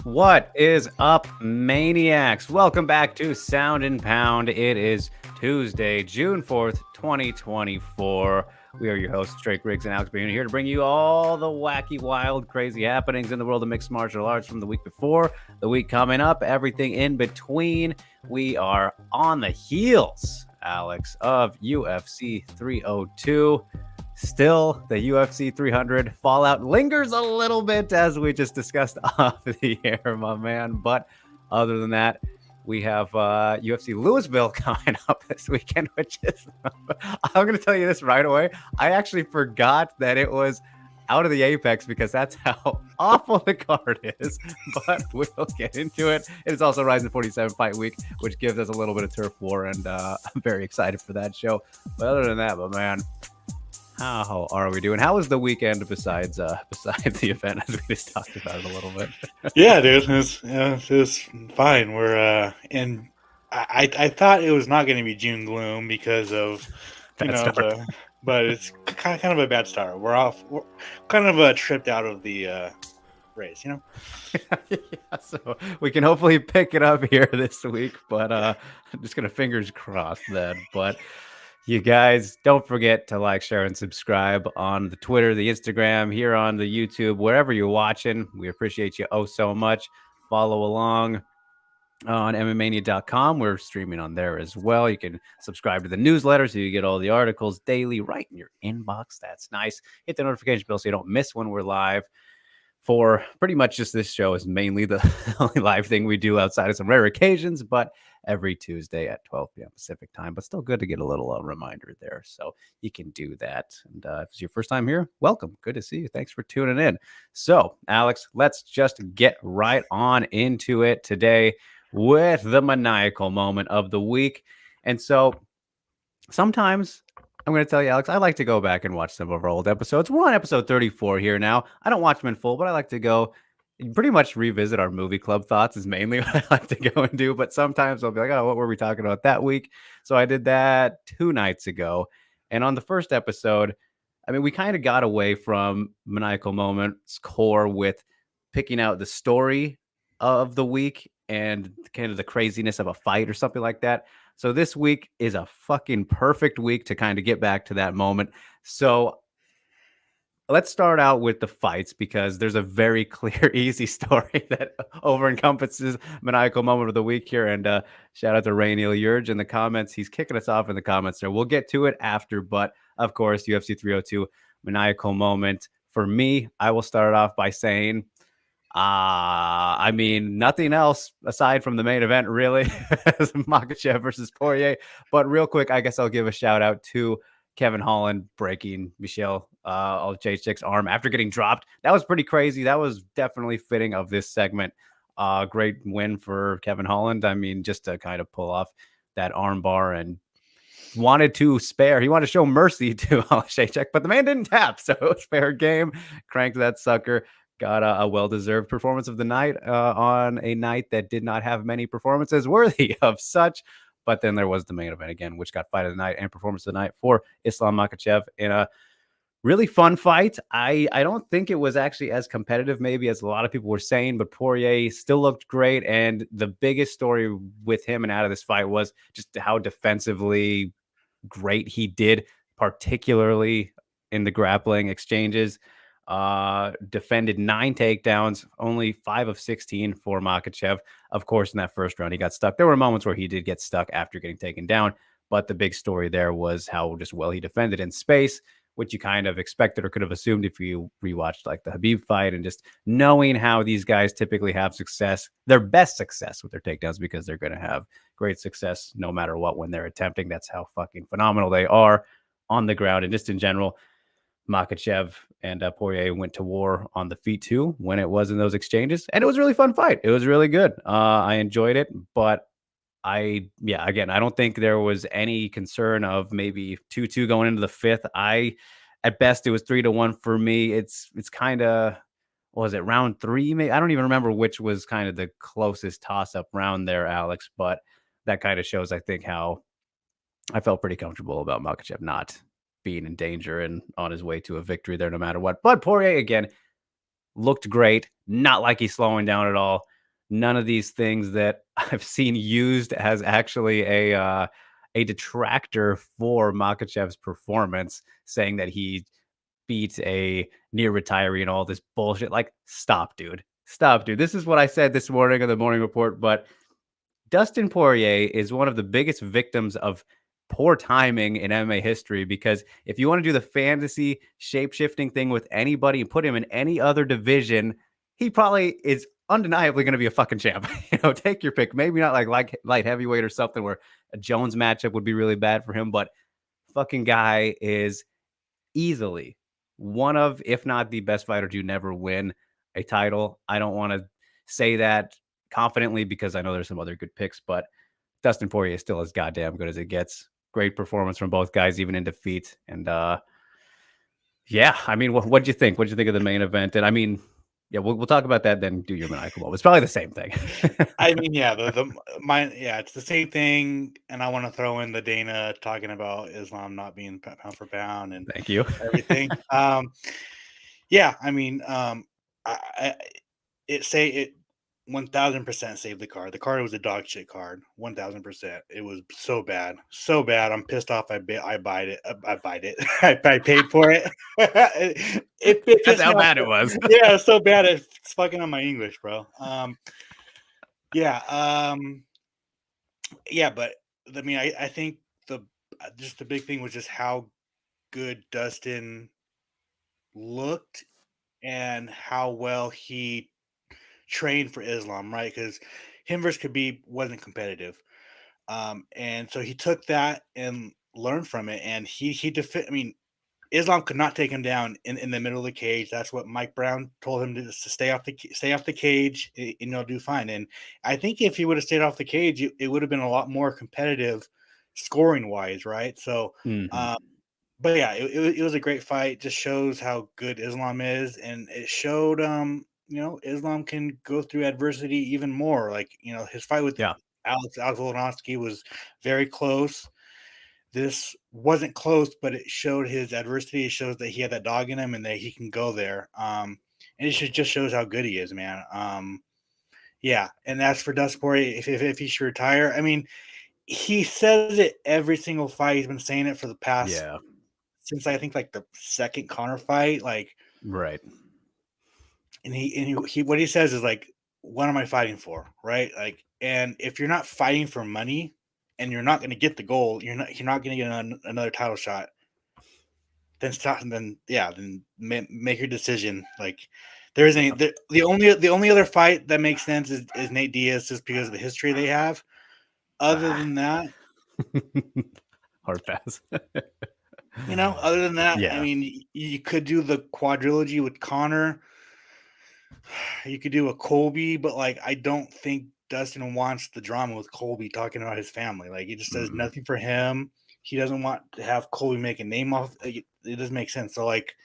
What is up, maniacs? Welcome back to Sound and Pound. It is Tuesday, June 4th, 2024. We are your hosts, Drake Riggs and Alex Bean, here to bring you all the wacky, wild, crazy happenings in the world of mixed martial arts from the week before, the week coming up, everything in between. We are on the heels, Alex, of UFC 302. Still, the UFC 300 fallout lingers a little bit, as we just discussed off the air, my man. But other than that, we have UFC Louisville coming up this weekend, which is, I'm going to tell you this right away. I actually forgot that it was out of the Apex because that's how awful the card is. But we'll get into it. It is also RIZIN 47 fight week, which gives us a little bit of turf war, and I'm very excited for that show. But other than that, man, how are we doing? How was the weekend besides the event, as we just talked about it a little bit? Yeah, dude, it was fine. We're and I thought it was not going to be June gloom because of but it's kind of a bad start. We're kind of tripped out of the race, Yeah, so we can hopefully pick it up here this week, but I'm just gonna fingers crossed that. But you guys, don't forget to like, share, and subscribe on the Twitter, the Instagram, here on the YouTube, wherever you're watching. We appreciate you so much. Follow along on mmania.com. We're streaming on there as well. You can subscribe to the newsletter so you get all the articles daily right in your inbox. That's nice. Hit the notification bell so you don't miss when we're live. For pretty much just this show is mainly the only live thing we do outside of some rare occasions, but every Tuesday at 12 p.m. Pacific time. But still good to get a little reminder there, so you can do that. And if it's your first time here, welcome. Good to see you. Thanks for tuning in. So, Alex, let's just get right on into it today with the maniacal moment of the week. And so sometimes I'm going to tell you, Alex, I like to go back and watch some of our old episodes. We're on episode 34 here now. I don't watch them in full, but I like to go pretty much revisit our movie club thoughts is mainly what I like to go and do. But sometimes I'll be like, oh, what were we talking about that week? So I did that 2 nights ago. And on the first episode, I mean, we kind of got away from maniacal moments core with picking out the story of the week and kind of the craziness of a fight or something like that. So this week is a fucking perfect week to kind of get back to that moment. So let's start out with the fights, because there's a very clear, easy story that over encompasses maniacal moment of the week here. And shout out to Rainiel Yurge in the comments. He's kicking us off in the comments there. We'll get to it after, but of course, UFC 302 maniacal moment. For me, I will start off by saying, I mean, nothing else aside from the main event, really, Makhachev versus Poirier. But real quick, I guess I'll give a shout out to Kevin Holland breaking Michelle Jacek's arm after getting dropped. That was pretty crazy. That was definitely fitting of this segment. Great win for Kevin Holland. I mean, just to kind of pull off that arm bar, and wanted to spare. He wanted to show mercy to Jacek, but the man didn't tap, so it was fair game. Cranked that sucker. Got a well-deserved performance of the night on a night that did not have many performances worthy of such. But then there was the main event again, which got fight of the night and performance of the night for Islam Makhachev in a really fun fight. I don't think it was actually as competitive maybe as a lot of people were saying, but Poirier still looked great. And the biggest story with him and out of this fight was just how defensively great he did, particularly in the grappling exchanges. Defended 9 takedowns, only 5 of 16 for Makhachev. Of course, in that first round, he got stuck. There were moments where he did get stuck after getting taken down, but the big story there was how just well he defended in space, which you kind of expected or could have assumed if you rewatched like the Khabib fight, and just knowing how these guys typically have success, their best success with their takedowns, because they're going to have great success no matter what when they're attempting. That's how fucking phenomenal they are on the ground. And just in general, Makhachev and Poirier went to war on the feet too when it was in those exchanges, and it was a really fun fight. It was really good. I enjoyed it, but I don't think there was any concern of maybe 2-2 going into the fifth. At best, it was 3-1 for me. It's kind of, was it round 3? Maybe I don't even remember which was kind of the closest toss-up round there, Alex. But that kind of shows, I think, how I felt pretty comfortable about Makhachev not being in danger and on his way to a victory there no matter what. But Poirier, again, looked great. Not like he's slowing down at all. none of these things that I've seen used as actually a detractor for Makhachev's performance, saying that he beat a near retiree and all this bullshit. Like, stop, dude. Stop, dude. This is what I said this morning on the morning report, but Dustin Poirier is one of the biggest victims of poor timing in MMA history, because if you want to do the fantasy shape shifting thing with anybody and put him in any other division, he probably is undeniably going to be a fucking champ. Take your pick. Maybe not like light heavyweight or something where a Jones matchup would be really bad for him, but fucking guy is easily one of, if not the best fighter to never win a title. I don't want to say that confidently because I know there's some other good picks, but Dustin Poirier is still as goddamn good as it gets. Great performance from both guys, even in defeat. And yeah, I mean, what'd you think? What'd you think of the main event? And I mean, yeah, we'll talk about that then. Do your maniacal moment. It's probably the same thing. I mean, yeah, it's the same thing, and I want to throw in the Dana talking about Islam not being pound for pound and Thank you. everything. Yeah, I mean, it 1000% saved the card. The card was a dog shit card. 1000%. It was so bad, so bad. I'm pissed off. I buyed it. I paid for it. That's how bad it was. Yeah, it's so bad. It's fucking on my English, bro. Yeah. Yeah, but I mean, I think the big thing was just how good Dustin looked and how well he trained for Islam, right? Because him versus Khabib wasn't competitive, and so he took that and learned from it, and I mean, Islam could not take him down in the middle of the cage. That's what Mike Brown told him to stay off the cage, and you'll do fine. And I think if he would have stayed off the cage, it would have been a lot more competitive, scoring wise, right? So, Mm-hmm. but yeah, it was a great fight. Just shows how good Islam is, and it showed Islam can go through adversity even more. Like his fight with Yeah. Alex Volkanovski was very close. This wasn't close, but it showed his adversity. It shows that he had that dog in him and that he can go there. And just shows how good he is, man. Yeah, and as for Dustin Poirier, if he should retire, I mean, he says it every single fight. He's been saying it for the past Yeah. since I think like the second Connor fight, like Right. and he what he says is like, what am I fighting for, right? Like, and if you're not fighting for money and you're not going to get the goal, you're not going to get another title shot. Then stop. Then make your decision. Like, there isn't the only other fight that makes sense is Nate Diaz, just because of the history they have. Other than that, hard pass. other than that, I Yeah. mean, you could do the quadrilogy with Connor. You could do a Colby, but like, I don't think Dustin wants the drama with Colby talking about his family. Like, it just does nothing for him. He doesn't want to have Colby make a name off. It doesn't make sense. So like,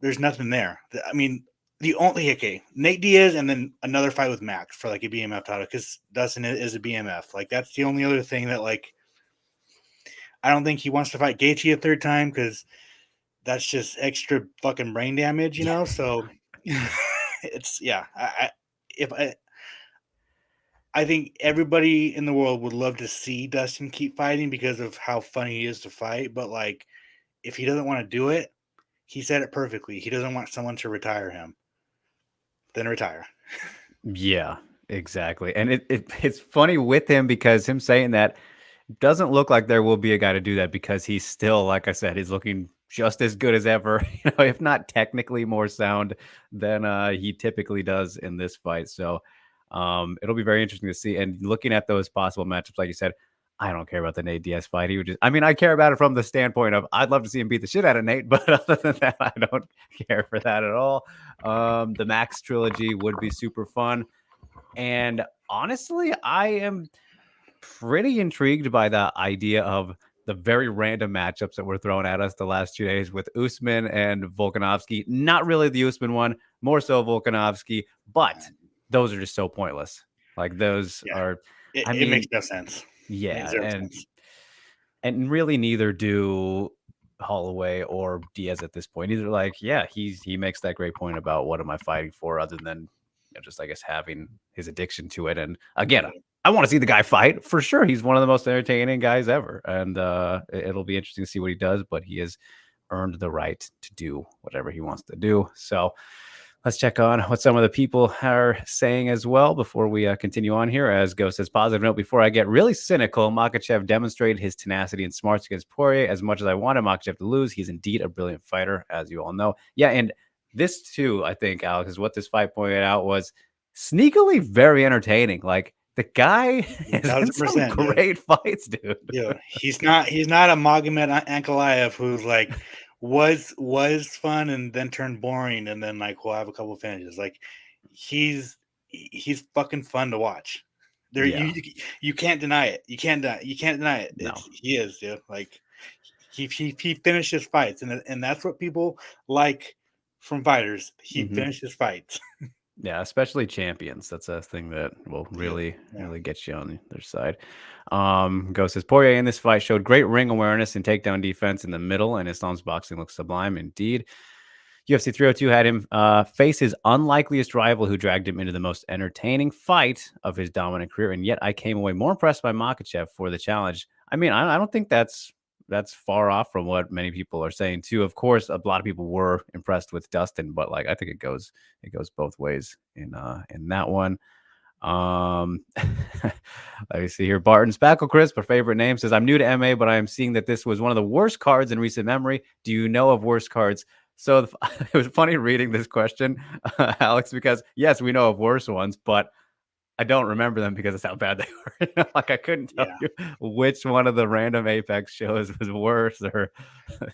there's nothing there. I mean, Nate Diaz and then another fight with Max for like a BMF title, because Dustin is a BMF. Like, that's the only other thing that, like, I don't think he wants to fight Gaethje a third time, because that's just extra fucking brain damage, So it's I think everybody in the world would love to see Dustin keep fighting because of how fun he is to fight. But like, if he doesn't want to do it, he said it perfectly. He doesn't want someone to retire him. Then retire. Yeah, exactly. And it's funny with him, because him saying that doesn't look like there will be a guy to do that, because he's still, like I said, he's looking just as good as ever, if not technically more sound than he typically does in this fight. So it'll be very interesting to see. And looking at those possible matchups, like you said, I don't care about the Nate Diaz fight. He would just, I mean, I care about it from the standpoint of I'd love to see him beat the shit out of Nate, but other than that, I don't care for that at all. The Max trilogy would be super fun. And honestly, I am pretty intrigued by the idea of the very random matchups that were thrown at us the last 2 days with Usman and Volkanovski. Not really the Usman one, more so Volkanovski, but those are just so pointless. Like, those are, it makes no sense. Yeah, and really neither do Holloway or Diaz at this point. Either, like, yeah, he makes that great point about what am I fighting for other than just I guess having his addiction to it. And again, I want to see the guy fight for sure. He's one of the most entertaining guys ever, and it'll be interesting to see what he does. But he has earned the right to do whatever he wants to do. So let's check on what some of the people are saying as well before we continue on here. As Ghost says, positive note, before I get really cynical, Makhachev demonstrated his tenacity and smarts against Poirier. As much as I wanted Makhachev to lose, he's indeed a brilliant fighter, as you all know. Yeah, and this too, I think, Alex, is what this fight pointed out was sneakily very entertaining. Like, the guy has been some great fights, dude. Yeah, he's not a Magomed Ankalaev who's like was fun and then turned boring and then like we'll have a couple of finishes. Like he's fucking fun to watch. There, you can't deny it. You can't deny it. No. He is, dude. Like he finishes fights, and that's what people like from fighters. He finishes fights. Yeah, especially champions. That's a thing that will really get you on their side. Ghost says, Poirier in this fight showed great ring awareness and takedown defense in the middle, and Islam's boxing looks sublime indeed. UFC 302 had him face his unlikeliest rival who dragged him into the most entertaining fight of his dominant career, and yet I came away more impressed by Makhachev for the challenge. I mean, I don't think that's far off from what many people are saying too. Of course, a lot of people were impressed with Dustin, but like I think it goes both ways in that one. Let me see here. Barton Spackle Chris, our favorite name, says, I'm new to MMA, but I am seeing that this was one of the worst cards in recent memory. Do you know of worse cards? So it was funny reading this question, Alex, because yes, we know of worse ones, but I don't remember them because of how bad they were. Like I couldn't tell you which one of the random Apex shows was worse or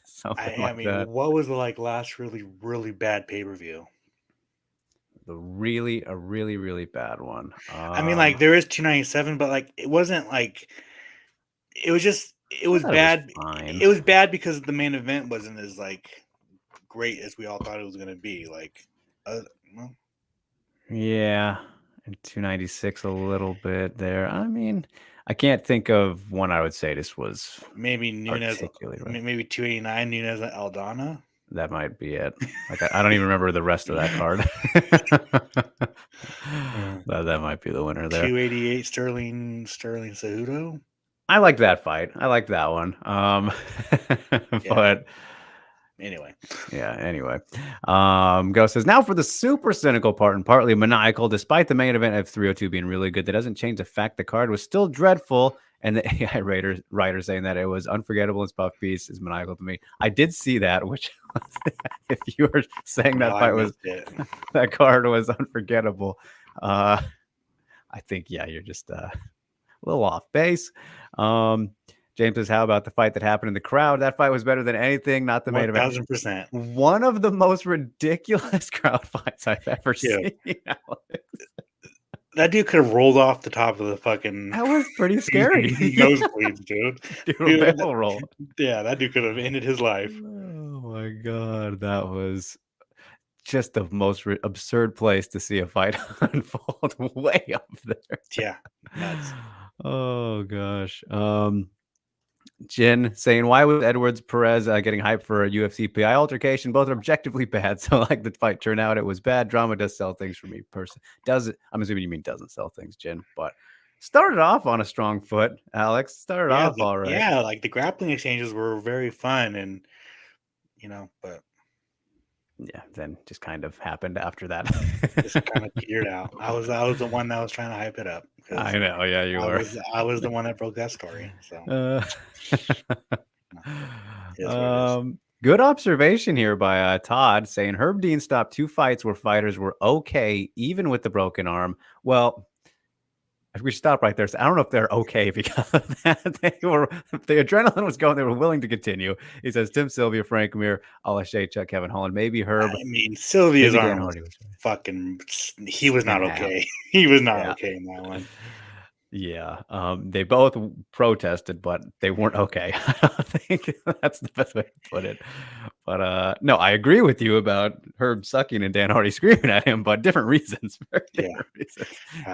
something like that. What was the last really bad pay-per-view? A really bad one. I mean, like there is 297, but like it wasn't like it was just it was bad. It was bad because the main event wasn't as like great as we all thought it was going to be. Like, yeah, and 296 a little bit there. I mean, I can't think of one I would say this was maybe Nunes, maybe 289 Nunes Aldana. That might be it. Like I don't even remember the rest of that card. That might be the winner there. 288 Sterling Cejudo. I like that fight. I like that one. But anyway. Yeah, anyway. Ghost says, now for the super cynical part and partly maniacal, despite the main event of 302 being really good, that doesn't change the fact the card was still dreadful. And the AI writer saying that it was unforgettable as Puff Piece is maniacal to me. I did see that, which if you were saying that fight was that card was unforgettable, I think you're just a little off base. James says, how about the fight that happened in the crowd? That fight was better than anything, not the main event. 1,000%. One of the most ridiculous crowd fights I've ever seen, Alex. That dude could have rolled off the top of the fucking... That was pretty scary. Nosebleeds, dude. Dude, roll. Yeah, that dude could have ended his life. Oh, my God. That was just the most absurd place to see a fight unfold. Way up there. Yeah. Nuts. Oh, gosh. Jin saying, why was Edwards Perez getting hyped for a UFC PI altercation? Both are objectively bad. So like the fight turned out, it was bad. Drama does sell things for me personally. I'm assuming you mean doesn't sell things, Jin, but started off on a strong foot, Alex. Started off all right. Yeah, like the grappling exchanges were very fun and but yeah, then just kind of happened after that. Just kind of petered out. I was the one that was trying to hype it up. I know, yeah, you were. I was the one that broke that story. So good observation here by Todd saying Herb Dean stopped 2 fights where fighters were okay, even with the broken arm. Well, we should stop right there. So I don't know if they're okay because of that. The adrenaline was going. They were willing to continue. He says Tim Sylvia, Frank Mir, Alastair, Chuck, Kevin Holland, maybe Herb. I mean, Sylvia's arm was fucking. He was not okay. He was not okay in that one. Yeah, they both protested, but they weren't okay. I don't think that's the best way to put it. But no, I agree with you about Herb sucking and Dan Hardy screaming at him, but different reasons. Different reasons.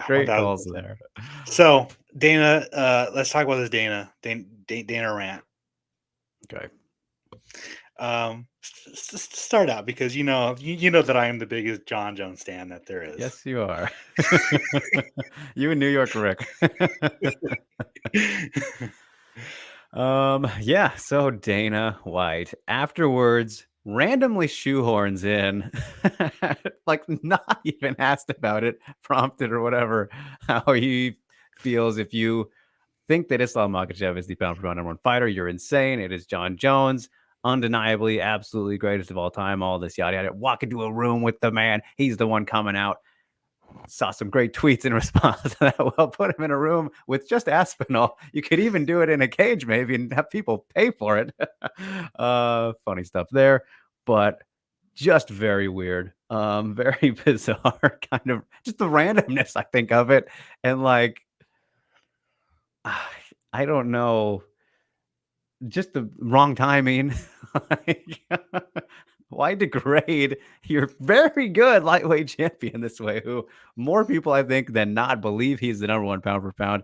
Great calls there. So Dana, let's talk about this Dana rant. Okay. Start out because you know that I am the biggest John Jones fan that there is. Yes, you are. You in New York, Rick. Yeah, so Dana White afterwards randomly shoehorns in, like not even asked about it, prompted or whatever, how he feels. If you think that Islam Makhachev is the pound for pound number one fighter, you're insane. It is John Jones, undeniably, absolutely greatest of all time. All this yada yada. Walk into a room with the man. He's the one coming out. Saw some great tweets in response to that. Well, put him in a room with just Aspinall. You could even do it in a cage, maybe, and have people pay for it. Funny stuff there, but just very weird. Very bizarre, kind of just the randomness, I think, of it. And like, I don't know, just the wrong timing. Like, why degrade your very good lightweight champion this way? Who more people, I think, than not believe he's the number one pound for pound.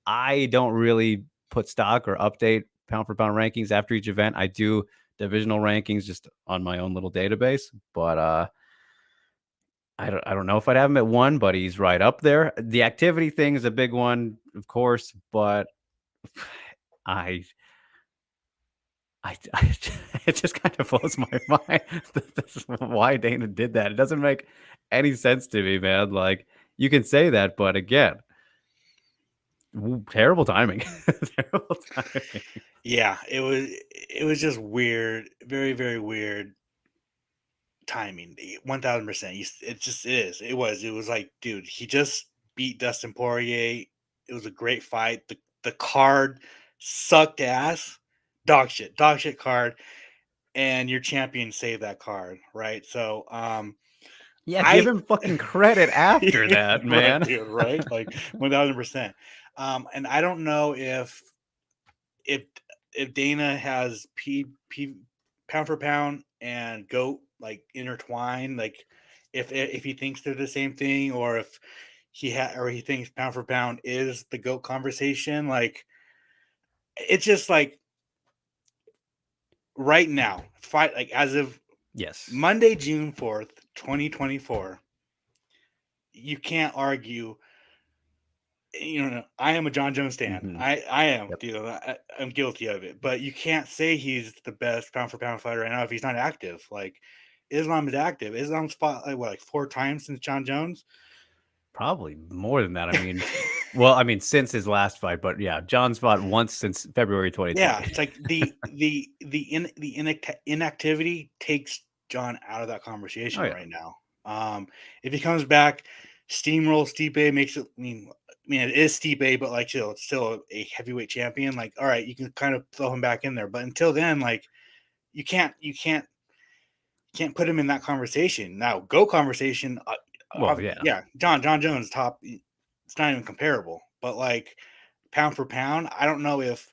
I don't really put stock or update pound for pound rankings after each event. I do divisional rankings just on my own little database, but I don't know if I'd have him at one, but he's right up there. The activity thing is a big one, of course, but I it just kind of blows my mind. This is why Dana did that. It doesn't make any sense to me, man. Like, you can say that, but again, terrible timing. Terrible timing. Yeah, it was just weird, very very weird timing. 1000%. It was like, dude, he just beat Dustin Poirier. It was a great fight. The card sucked ass, dog shit card, and your champion saved that card, right? So, Yeah, give I him fucking credit after that, right, man. dude, right? Like 1000%. And I don't know if if Dana has pound for pound and goat like intertwined, like if he thinks they're the same thing, or if he thinks pound for pound is the goat conversation. Like, it's just like right now, fight like as of Yes. Monday, June 4th, 2024. You can't argue. You know, I am a John Jones fan. Mhm. I am, Yep. dude. I'm guilty of it. But you can't say he's the best pound for pound fighter right now if he's not active. Like, Islam is active. Islam's fought like 4 times since John Jones. Probably more than that. I mean, well, I mean, since his last fight, but yeah, John's fought once since February Yeah, 2020. it's like the inactivity takes John out of that Oh conversation yeah. right now. If he comes back, steamroll Stipe, makes it. I mean, it is Stipe, but like still, it's still a heavyweight champion. Like, all right, you can kind of throw him back in there, but until then, like, you can't put him in that conversation. Now, go conversation. Well, yeah. Yeah, John Jones top. It's not even comparable. But like pound for pound, I don't know if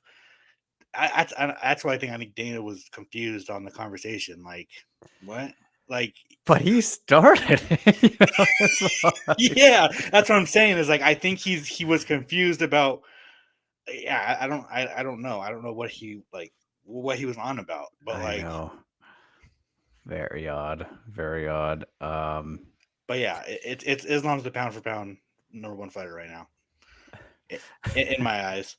that's why I think Dana was confused on the conversation. Like, what? Like, But he started. It's like, yeah, that's what I'm saying. Is like I think he was confused about. Yeah, I don't know. I don't know what he was on about. But I like, know. Very odd. Very odd. but yeah, it's Islam's the pound for pound number one fighter right now, in my eyes.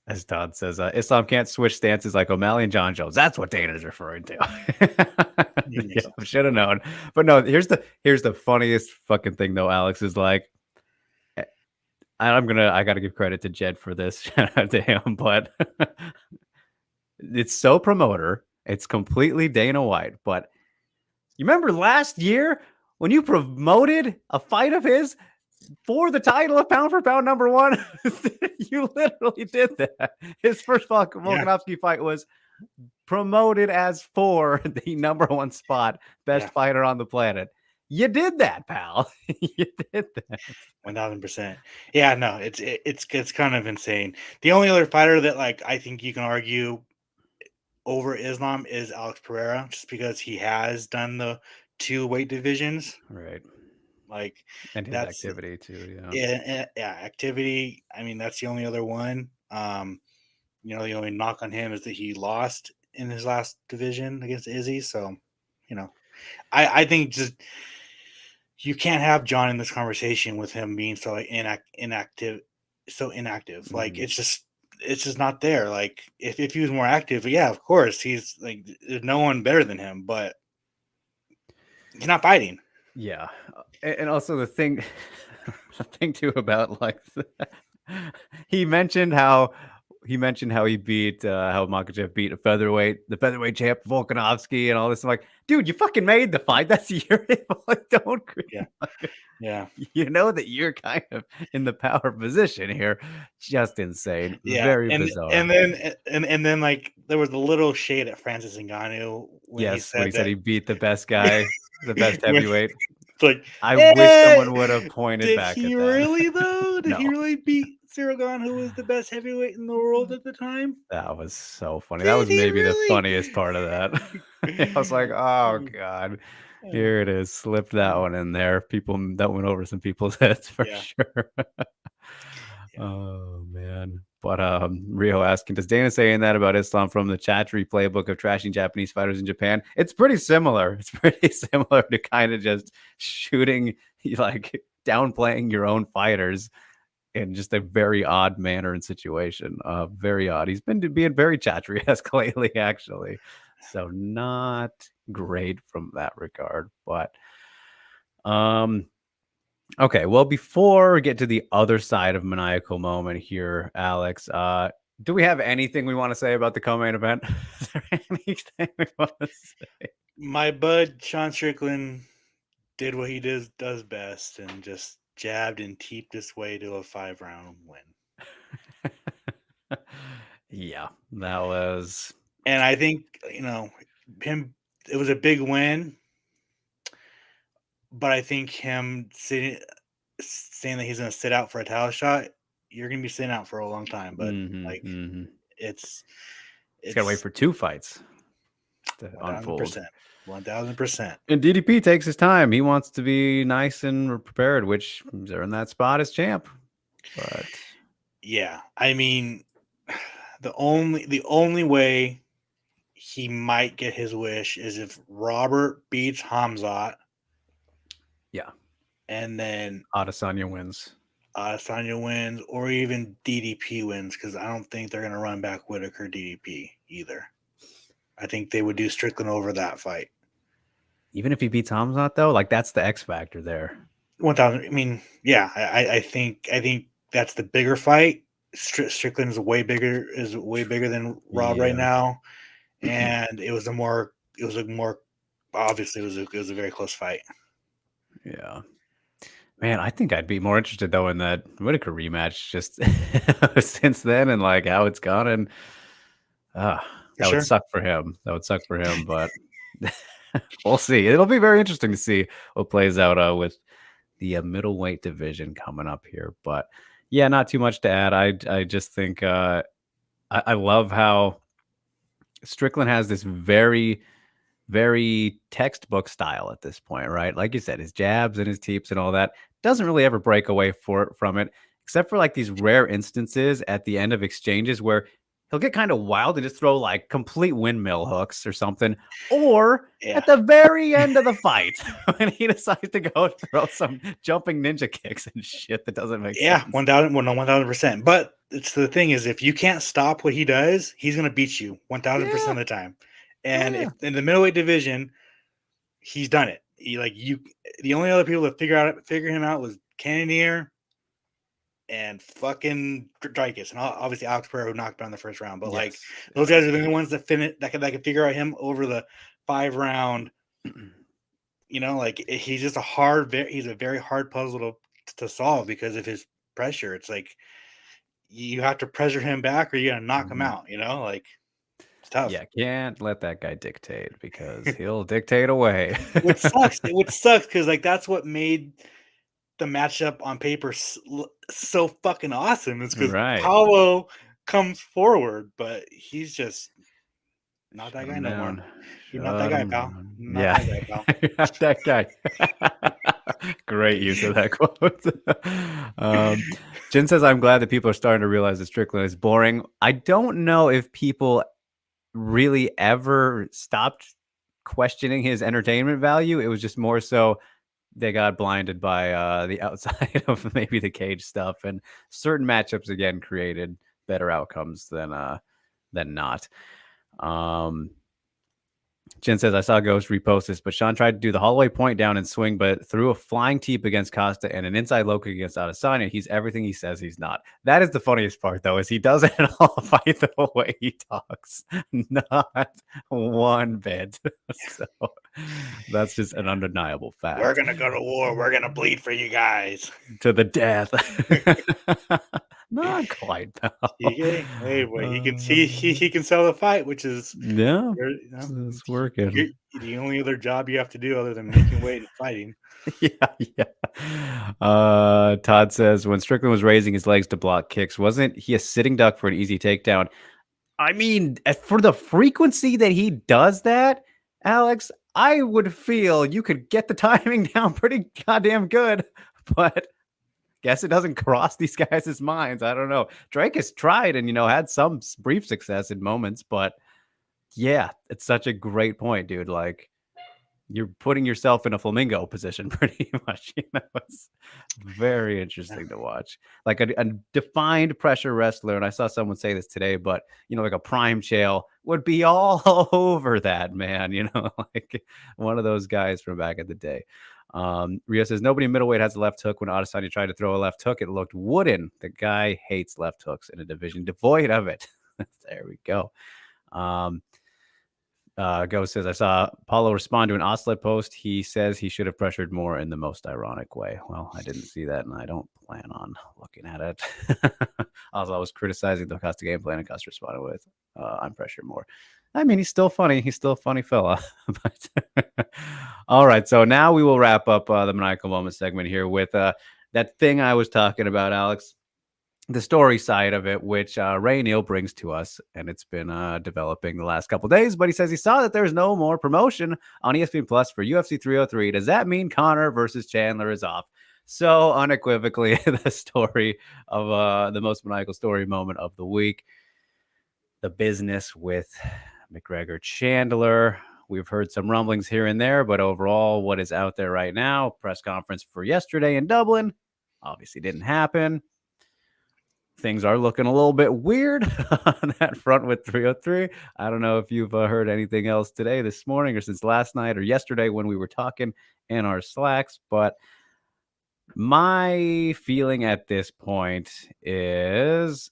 As Todd says, Islam can't switch stances like O'Malley and John Jones. That's what Dana is referring to. Yeah, I should have known. But no, here's the funniest fucking thing though, Alex, is like, I gotta give credit to Jed for this. Shout out to him, but it's so promoter. It's completely Dana White. But you remember last year when you promoted a fight of his for the title of pound for pound number one? You literally did that. His first Yeah, Volkanovski fight was promoted as for the number one spot, yeah, best fighter on the planet. You did that, pal. You did that. 1000%. Yeah, no, it's kind of insane. The only other fighter that like I think you can argue over Islam is Alex Pereira, just because he has done the two weight divisions. Right. Like, And his that's activity too, yeah. yeah, activity. I mean, that's the only other one. The only knock on him is that he lost in his last division against Izzy. So, I think just you can't have John in this conversation with him being so inactive. Like it's just not there. Like if he was more active, yeah, of course he's like there's no one better than him, but he's not fighting. Yeah, and also the thing too about like he mentioned how he beat how Makhachev beat the featherweight champ Volkanovski and all this. I'm like, dude, you fucking made the fight. That's your like, don't Yeah. you know that you're kind of in the power position here. Just insane. Yeah, Very bizarre. and then like there was a little shade at Francis Ngannou when he When he said he beat the best guy, the best when- heavyweight. it's like I wish someone would have pointed did back he at that. really though? Did he No. really beat Cyril Gane, who was the best heavyweight in the world at the time? That was so funny. That was maybe the funniest part of that. I was like, oh god, here it is. Slipped that one in there. That went over some people's heads for sure. Oh man. But Rio asking, does Dana saying that about Islam from the Chatri playbook of trashing Japanese fighters in Japan? It's pretty similar. It's pretty similar to kind of just shooting, like downplaying your own fighters in just a very odd manner and situation. Very odd. He's been being very Chatri-esque lately, actually. So not great from that regard. But okay, well, before we get to the other side of maniacal moment here, Alex, do we have anything we want to say about the co-main event? Is there anything we want to say? My bud Sean Strickland did what he does best and just jabbed and teeped his way to a 5-round win. Yeah, that was. And I think, him, it was a big win, but I think him saying that he's going to sit out for a title shot, you're going to be sitting out for a long time. But it's got to wait for 2 fights to 1,000%, unfold. 1,000%. And DDP takes his time. He wants to be nice and prepared, which they're in that spot as champ. But yeah, I mean, the only way he might get his wish is if Robert beats Hamzat. Yeah. And then Adesanya wins. Or even DDP wins, because I don't think they're going to run back Whitaker DDP either. I think they would do Strickland over that fight. Even if he beats Hamzat, though, like that's the X factor there. 1,000. I mean, yeah, I think that's the bigger fight. Strickland is way bigger than Rob right now, and it was a more obviously it was a very close fight. Yeah, man, I think I'd be more interested though in that Whitaker rematch just since then and like how it's gone, and would suck for him. That would suck for him, but we'll see. It'll be very interesting to see what plays out with the middleweight division coming up here. But yeah, not too much to add. I just think I love how Strickland has this very, very textbook style at this point, right? Like you said, his jabs and his teeps and all that doesn't really ever break away from it, except for like these rare instances at the end of exchanges where he'll get kind of wild and just throw like complete windmill hooks or something. Or at the very end of the fight, when he decides to go throw some jumping ninja kicks and shit that doesn't make sense. Yeah, 1,000%. But it's the thing is, if you can't stop what he does, he's going to beat you 1,000% of the time. And if in the middleweight division, he's done it. The only other people that figure him out was Cannonier and fucking Dreykus, and obviously Alex Pereira, who knocked him in the first round. But like those guys are the only ones that can figure out him over the 5-round. Like he's just he's a very hard puzzle to solve because of his pressure. It's like you have to pressure him back or you're gonna knock him out. Like it's tough. Yeah, can't let that guy dictate because he'll dictate away. Which sucks. Because like that's what made the matchup on paper so fucking awesome. It's because Paulo comes forward, but he's just not that guy no more. You're not that guy, pal. You're not that guy. Great use of that quote. Jen says, I'm glad that people are starting to realize that Strickland is boring. I don't know if people really ever stopped questioning his entertainment value. It was just more so they got blinded by the outside of maybe the cage stuff, and certain matchups again created better outcomes than not. Jen says, I saw Ghost repost this, but Sean tried to do the Holloway point down and swing, but threw a flying teep against Costa and an inside low kick against Adesanya. He's everything he says he's not. That is the funniest part, though, is he doesn't at all fight the way he talks. Not one bit. So that's just an undeniable fact. We're going to go to war. We're going to bleed for you guys. To the death. Not quite, though. Hey, boy, he can sell the fight, which is it's working. The only other job you have to do other than making weight and fighting. Yeah. Todd says, when Strickland was raising his legs to block kicks, wasn't he a sitting duck for an easy takedown? I mean, for the frequency that he does that, Alex, I would feel you could get the timing down pretty goddamn good, but guess it doesn't cross these guys' minds. I don't know. Drake has tried and, had some brief success in moments, but yeah, it's such a great point, dude. Like, you're putting yourself in a flamingo position pretty much. It's very interesting to watch. Like a defined pressure wrestler, and I saw someone say this today, but like a prime Chael would be all over that, man. Like one of those guys from back in the day. Rio says, nobody in middleweight has a left hook. When Adesanya tried to throw a left hook, it looked wooden. The guy hates left hooks in a division devoid of it. There we go. Ghost says, I saw Paulo respond to an Oslet post. He says he should have pressured more in the most ironic way. Well, I didn't see that, and I don't plan on looking at it. I was criticizing the Costa game plan, and Costa responded with, I'm pressured more. I mean, he's still funny. He's still a funny fella. But all right, so now we will wrap up the Maniacal Moment segment here with that thing I was talking about, Alex. The story side of it, which Ray Neal brings to us, and it's been developing the last couple of days, but he says he saw that there's no more promotion on ESPN Plus for UFC 303. Does that mean Conor versus Chandler is off? So unequivocally, the story of the most maniacal story moment of the week, the business with McGregor Chandler. We've heard some rumblings here and there, but overall, what is out there right now, press conference for yesterday in Dublin, obviously didn't happen. Things are looking a little bit weird on that front with 303. I don't know if you've heard anything else today, this morning, or since last night or yesterday when we were talking in our Slacks, but my feeling at this point is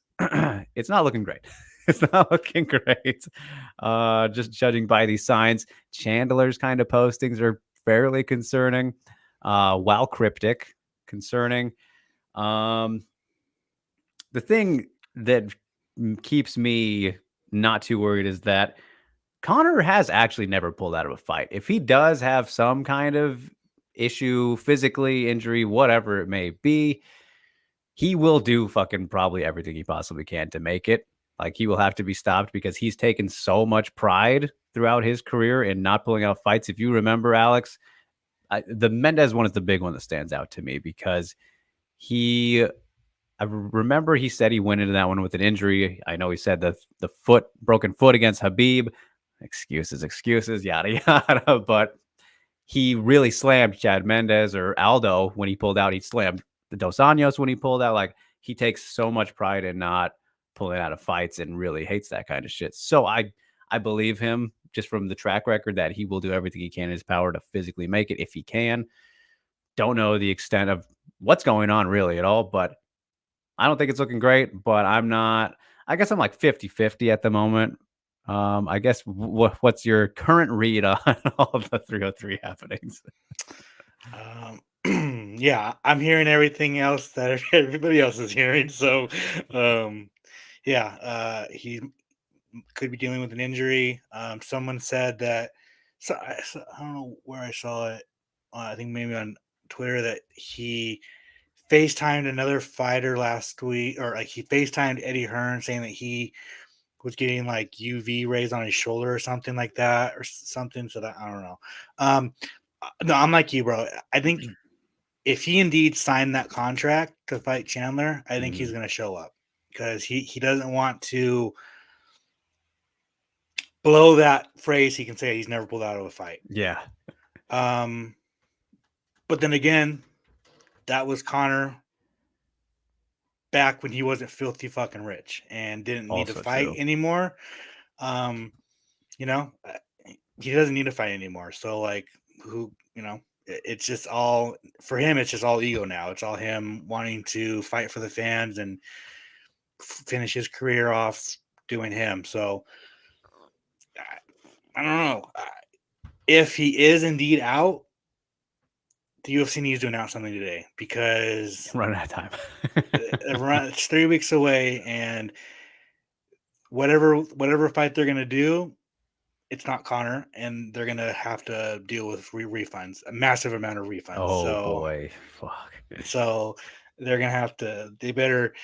it's not looking great. It's not looking great. Just judging by these signs, Chandler's kind of postings are fairly concerning, while cryptic, concerning. The thing that keeps me not too worried is that Conor has actually never pulled out of a fight. If he does have some kind of issue, physically, injury, whatever it may be, he will do fucking probably everything he possibly can to make it. Like, he will have to be stopped because he's taken so much pride throughout his career in not pulling out fights. If you remember, Alex, the Mendez one is the big one that stands out to me because I remember he said he went into that one with an injury. I know he said the broken foot against Habib. Excuses, yada, yada. But he really slammed Chad Mendez or Aldo when he pulled out. He slammed the Dos Anjos when he pulled out. Like, he takes so much pride in not pulling out of fights and really hates that kind of shit. So I believe him just from the track record that he will do everything he can in his power to physically make it if he can. Don't know the extent of what's going on really at all, but I don't think it's looking great, but I guess I'm like 50-50 at the moment. I guess what's your current read on all of the 303 happenings? Yeah, I'm hearing everything else that everybody else is hearing. So, he could be dealing with an injury. Someone said that, I don't know where I saw it. I think maybe on Twitter that he FaceTimed another fighter last week, or like he FaceTimed Eddie Hearn saying that he was getting like UV rays on his shoulder or something like that, or something. So that, I don't know. No, I'm like you, bro. I think if he indeed signed that contract to fight Chandler, I think he's going to show up because he doesn't want to below that phrase, he can say he's never pulled out of a fight. Yeah. But then again, that was Conor back when he wasn't filthy fucking rich and didn't need to Also fight true. anymore. You know, he doesn't need to fight anymore. So like, who, you know, it's just all for him. It's just all ego now. It's all him wanting to fight for the fans and finish his career off doing him. So I don't know if he is indeed out. The UFC needs to announce something today because Running out of time. it's 3 weeks away, and whatever fight they're gonna do, it's not Conor, and they're gonna have to deal with refunds, a massive amount of refunds. Oh boy, fuck. So they're gonna have to. They better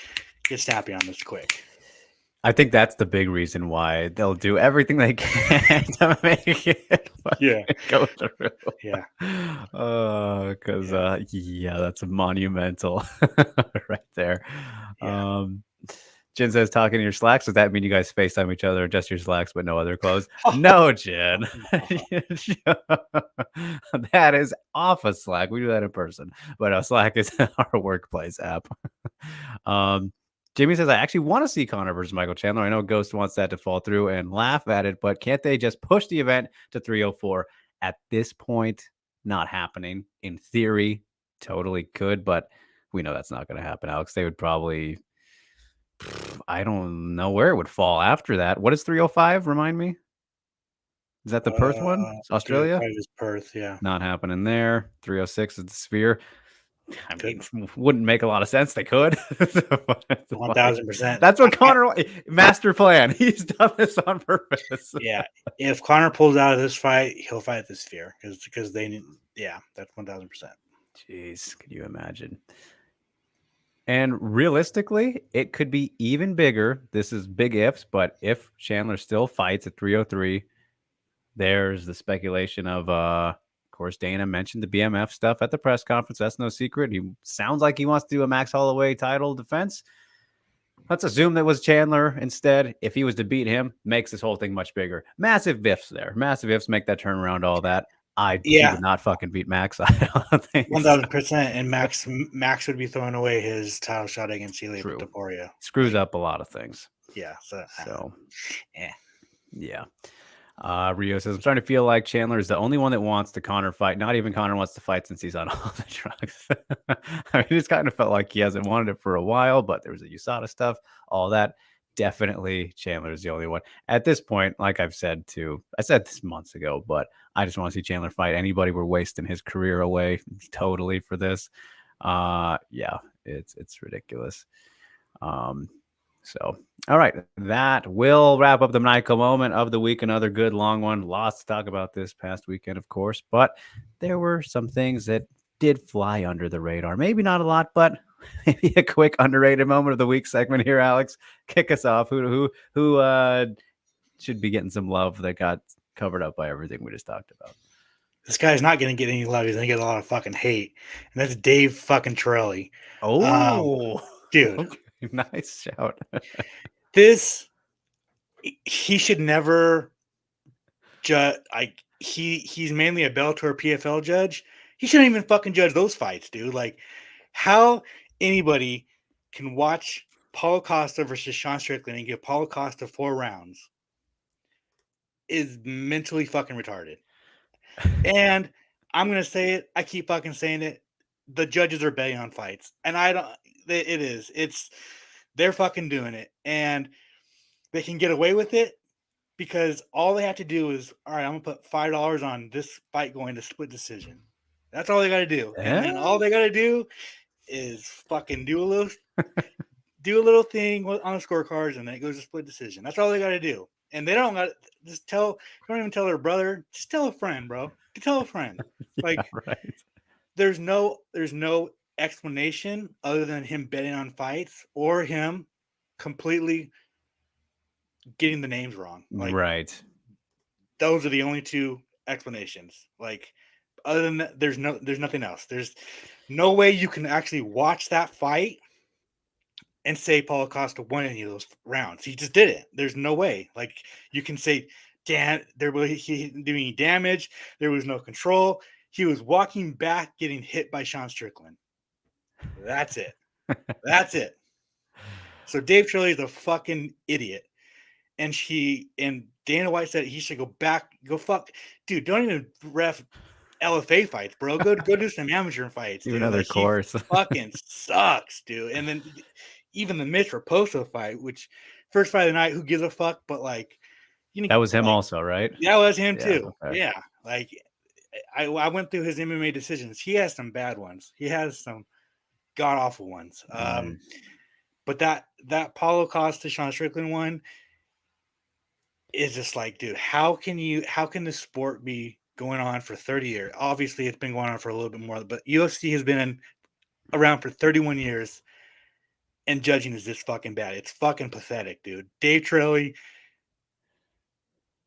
get snappy on this quick. I think that's the big reason why they'll do everything they can to make it go through. Yeah. Because that's a monumental right there. Yeah. Jen says, talking to your slacks, does that mean you guys FaceTime each other, just your slacks, but no other clothes? No, Jen. That is off of Slack. We do that in person, but Slack is our workplace app. Jimmy says, I actually want to see Conor versus Michael Chandler. I know Ghost wants that to fall through and laugh at it, but can't they just push the event to 304? At this point, not happening. In theory, totally could, but we know that's not going to happen, Alex. They would probably, I don't know where it would fall after that. What is 305? Remind me. Is that the Perth one? It's Australia? Is Perth, yeah. Not happening there. 306 is the Sphere. I mean, wouldn't make a lot of sense. They could. 1000%. That's what Conor, master plan. He's done this on purpose. Yeah. If Conor pulls out of this fight, he'll fight the Sphere because they need. Yeah, that's 1000%. Jeez, can you imagine? And realistically, it could be even bigger. This is big ifs, but if Chandler still fights at 303, there's the speculation of course, Dana mentioned the BMF stuff at the press conference. That's no secret. He sounds like he wants to do a Max Holloway title defense. Let's assume that was Chandler instead. If he was to beat him, makes this whole thing much bigger. Massive ifs there. Massive ifs make that turnaround, all that. He would not fucking beat Max. I don't think 1000%. And Max would be throwing away his title shot against Poirier. Screws up a lot of things. Yeah. So yeah. Rio says, I'm starting to feel like Chandler is the only one that wants the Conor fight. Not even Conor wants to fight since he's on all the drugs. I mean, it's kind of felt like he hasn't wanted it for a while, but there was a USADA stuff, all that. Definitely Chandler is the only one. At this point, like I've said too, I said this months ago, but I just want to see Chandler fight anybody. We're wasting his career away totally for this. Yeah, it's ridiculous. So, all right, that will wrap up the Michael moment of the week. Another good long one. Lots to talk about this past weekend, of course, but there were some things that did fly under the radar. Maybe not a lot, but maybe a quick underrated moment of the week segment here. Alex, kick us off. Who should be getting some love that got covered up by everything we just talked about? This guy's not going to get any love. He's going to get a lot of fucking hate, and that's Dave fucking Torelli. Oh, dude. Okay. Nice shout. He should never judge. Like he's mainly a Bellator PFL judge. He shouldn't even fucking judge those fights, dude. Like how anybody can watch Paulo Costa versus Sean Strickland and give Paulo Costa 4 rounds is mentally fucking retarded. And I'm gonna say it. I keep fucking saying it. The judges are betting on fights, and I don't. They're fucking doing it, and they can get away with it because all they have to do is, all right, I'm gonna put $5 on this fight going to split decision. That's all they got to do, and then all they got to do is fucking do a little thing on the scorecards, and then it goes to split decision. That's all they got to do, and they don't got don't even tell their brother. Just tell a friend, bro. Tell a friend. Like, right. There's no explanation other than him betting on fights or him completely getting the names wrong. Like, right. Those are the only 2 explanations. Like, other than that, there's nothing else. There's no way you can actually watch that fight and say Paulo Costa won any of those rounds. He just did it. There's no way. Like, you can say there was he didn't do any damage. There was no control. He was walking back, getting hit by Sean Strickland. That's it. That's it. So Dave Trilley is a fucking idiot. And Dana White said he should go back, fuck, dude. Don't even ref LFA fights, bro. Go do some amateur fights. Do dude. another course. Fucking sucks, dude. And then even the Mitch Raposo fight, which first fight of the night, who gives a fuck? But like, that was him also, right? That was him too. Okay. Yeah, like I went through his MMA decisions. He has some bad ones. He has some god awful ones. But that Paulo Costa Sean Strickland one is just like, dude, how can the sport be going on for 30 years? Obviously, it's been going on for a little bit more, but UFC has been around for 31 years, and judging is this fucking bad. It's fucking pathetic, dude. Dave Trilley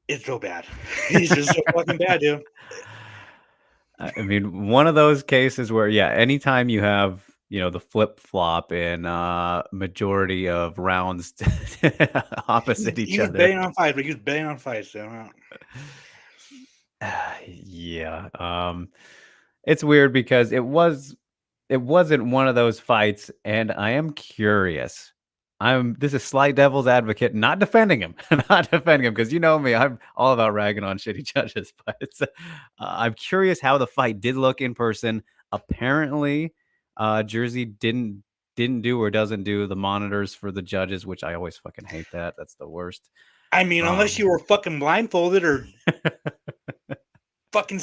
is so bad. He's just so fucking bad, dude. I mean, one of those cases where, yeah, anytime you have, the flip-flop in majority of rounds opposite each other. He was betting on fights, but he was betting on fights. So yeah. It's weird because it wasn't one of those fights, and I am curious. This is slight devil's advocate, not defending him, because you know me, I'm all about ragging on shitty judges. But I'm curious how the fight did look in person. Apparently, Jersey didn't do or doesn't do the monitors for the judges, which I always fucking hate that. That's the worst. I mean, unless you were fucking blindfolded or fucking.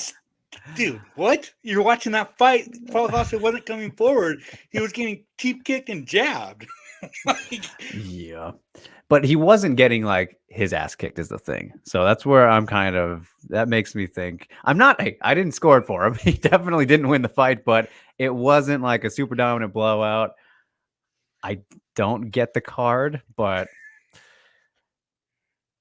Dude, what? You're watching that fight. Paulo Costa wasn't coming forward. He was getting teep kicked and jabbed. Yeah. But he wasn't getting like his ass kicked is the thing. So that's where I'm that makes me think I didn't score it for him. He definitely didn't win the fight, but it wasn't like a super dominant blowout. I don't get the card, but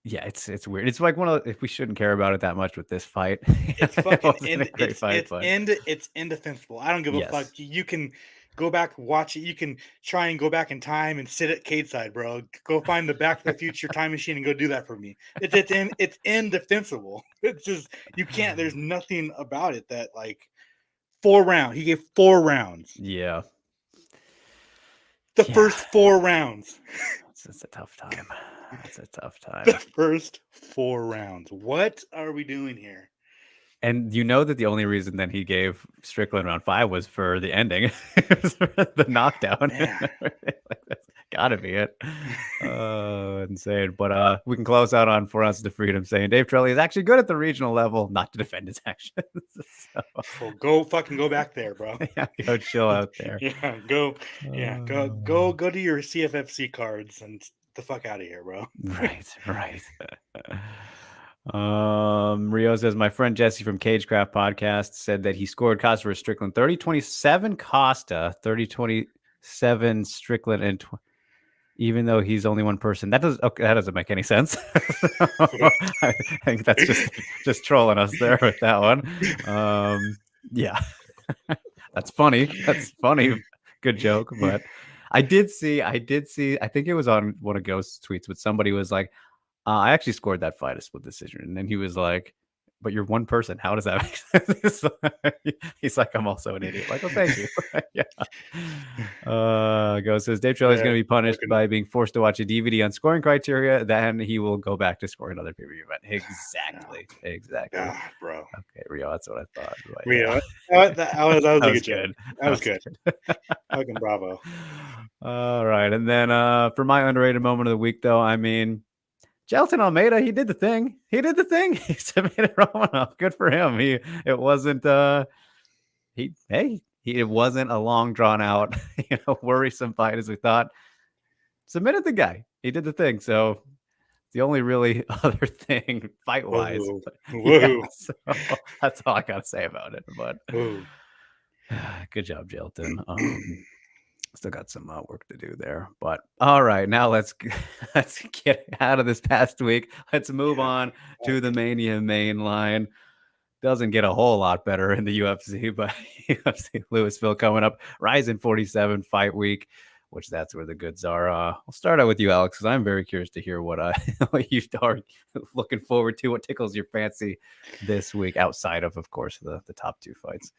yeah, it's weird. It's like if we shouldn't care about it that much with this fight. It's fucking it's indefensible. I don't give a fuck. You can go back, watch it. You can try and go back in time and sit at cage side, bro. Go find the Back to the Future time machine and go do that for me. It's indefensible. It's just you can't. There's nothing about it that like 4 rounds. He gave 4 rounds. Yeah. First 4 rounds. It's a tough time. It's a tough time. The first 4 rounds. What are we doing here? And you know that the only reason that he gave Strickland round 5 was for the ending, the knockdown. That's gotta be it. Insane. But we can close out on 4 ounces to freedom, saying Dave Trilley is actually good at the regional level, not to defend his actions. Well, go back there, bro. Yeah, go chill out there. Go to your CFFC cards and the fuck out of here, bro. Right. Rio says, my friend Jesse from Cagecraft podcast said that he scored Costa for Strickland 30-27 Costa, 30-27 Strickland, and even though he's only one person, that doesn't make any sense. I think that's just trolling us there with that one. Yeah, that's funny. Good joke, but I did see. I think it was on one of Ghost's tweets, but somebody was like, I actually scored that fight a split decision. And then he was like, but you're one person. How does that make sense? He's like, I'm also an idiot. Like, oh, thank you. Yeah. Ghost says, Dave Trilley is going to be punished by being forced to watch a DVD on scoring criteria. Then he will go back to scoring another pay-per-view event. Exactly. Bro. Okay, Rio, that's what I thought. But, Rio, that was a good joke. That was good. Fucking bravo. All right. And then for my underrated moment of the week, though, I mean, Gelton Almeida, he did the thing. He submitted Romanov. Good for him. It wasn't a long drawn out, worrisome fight as we thought. Submitted the guy. He did the thing. So the only really other thing fight wise. Yeah, so that's all I gotta say about it. But good job, Gelton. Still got some work to do there, but all right, now let's get out of this past week. Let's move on to the Mania main line. Doesn't get a whole lot better in the UFC, but UFC Louisville coming up. RIZIN 47 fight week. which that's where the goods are. I'll start out with you, Alex, because I'm very curious to hear what what you are looking forward to. What tickles your fancy this week, outside of course, the top two fights.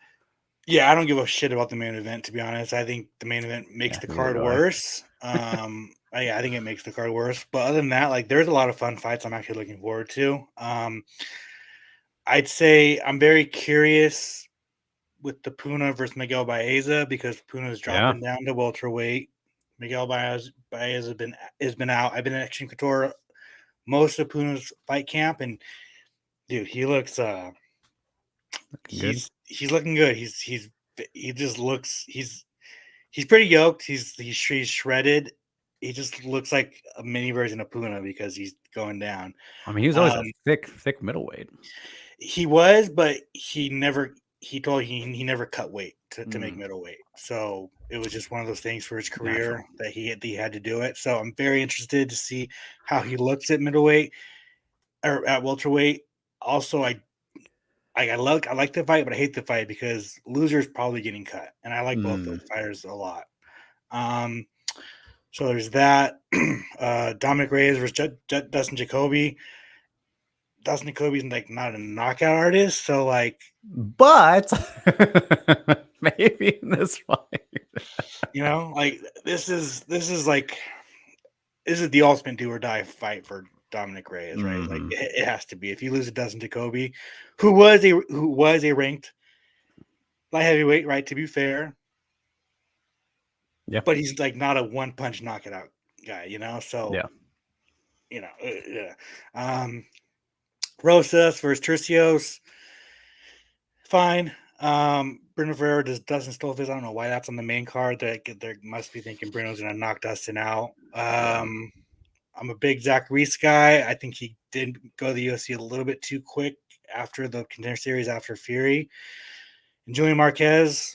Yeah, I don't give a shit about the main event, to be honest. I think the main event makes the Neither card do I. worse. Yeah, I think it makes the card worse. But other than that, like, there's a lot of fun fights I'm actually looking forward to. I'd say I'm very curious with the Puna versus Miguel Baeza, because Puna's dropping down to welterweight. Miguel Baeza has been out. I've been in Action Couture most of Puna's fight camp, and dude, he looks Good. he's looking good. He just looks he's pretty yoked. He's shredded. He just looks like a mini version of Puna because he's going down. I mean, he was always a thick middleweight. He was, but he never cut weight to make middleweight. So it was just one of those things for his career that he had to do it. So I'm very interested to see how he looks at middleweight or at welterweight. Also, I like the fight, but I hate the fight because loser's probably getting cut, and I like both those fighters a lot. So there's that. Dominic Reyes versus Dustin Jacoby. Dustin Jacoby's like not a knockout artist, so like, but maybe in this fight, like this is the ultimate do or die fight for Dominic Reyes, right? Like it has to be. If you lose to Dustin Jacoby, who was a ranked light heavyweight, right? To be fair, yeah, but he's like not a one punch knockout guy, So Rosas versus Tercios, fine. Bruno Ferreira does Dustin Stolfis. I don't know why that's on the main card. They must be thinking Bruno's gonna knock Dustin out. I'm a big Zach Reese guy. I think he did go to the UFC a little bit too quick after the Contender Series, after Fury. And Julian Marquez,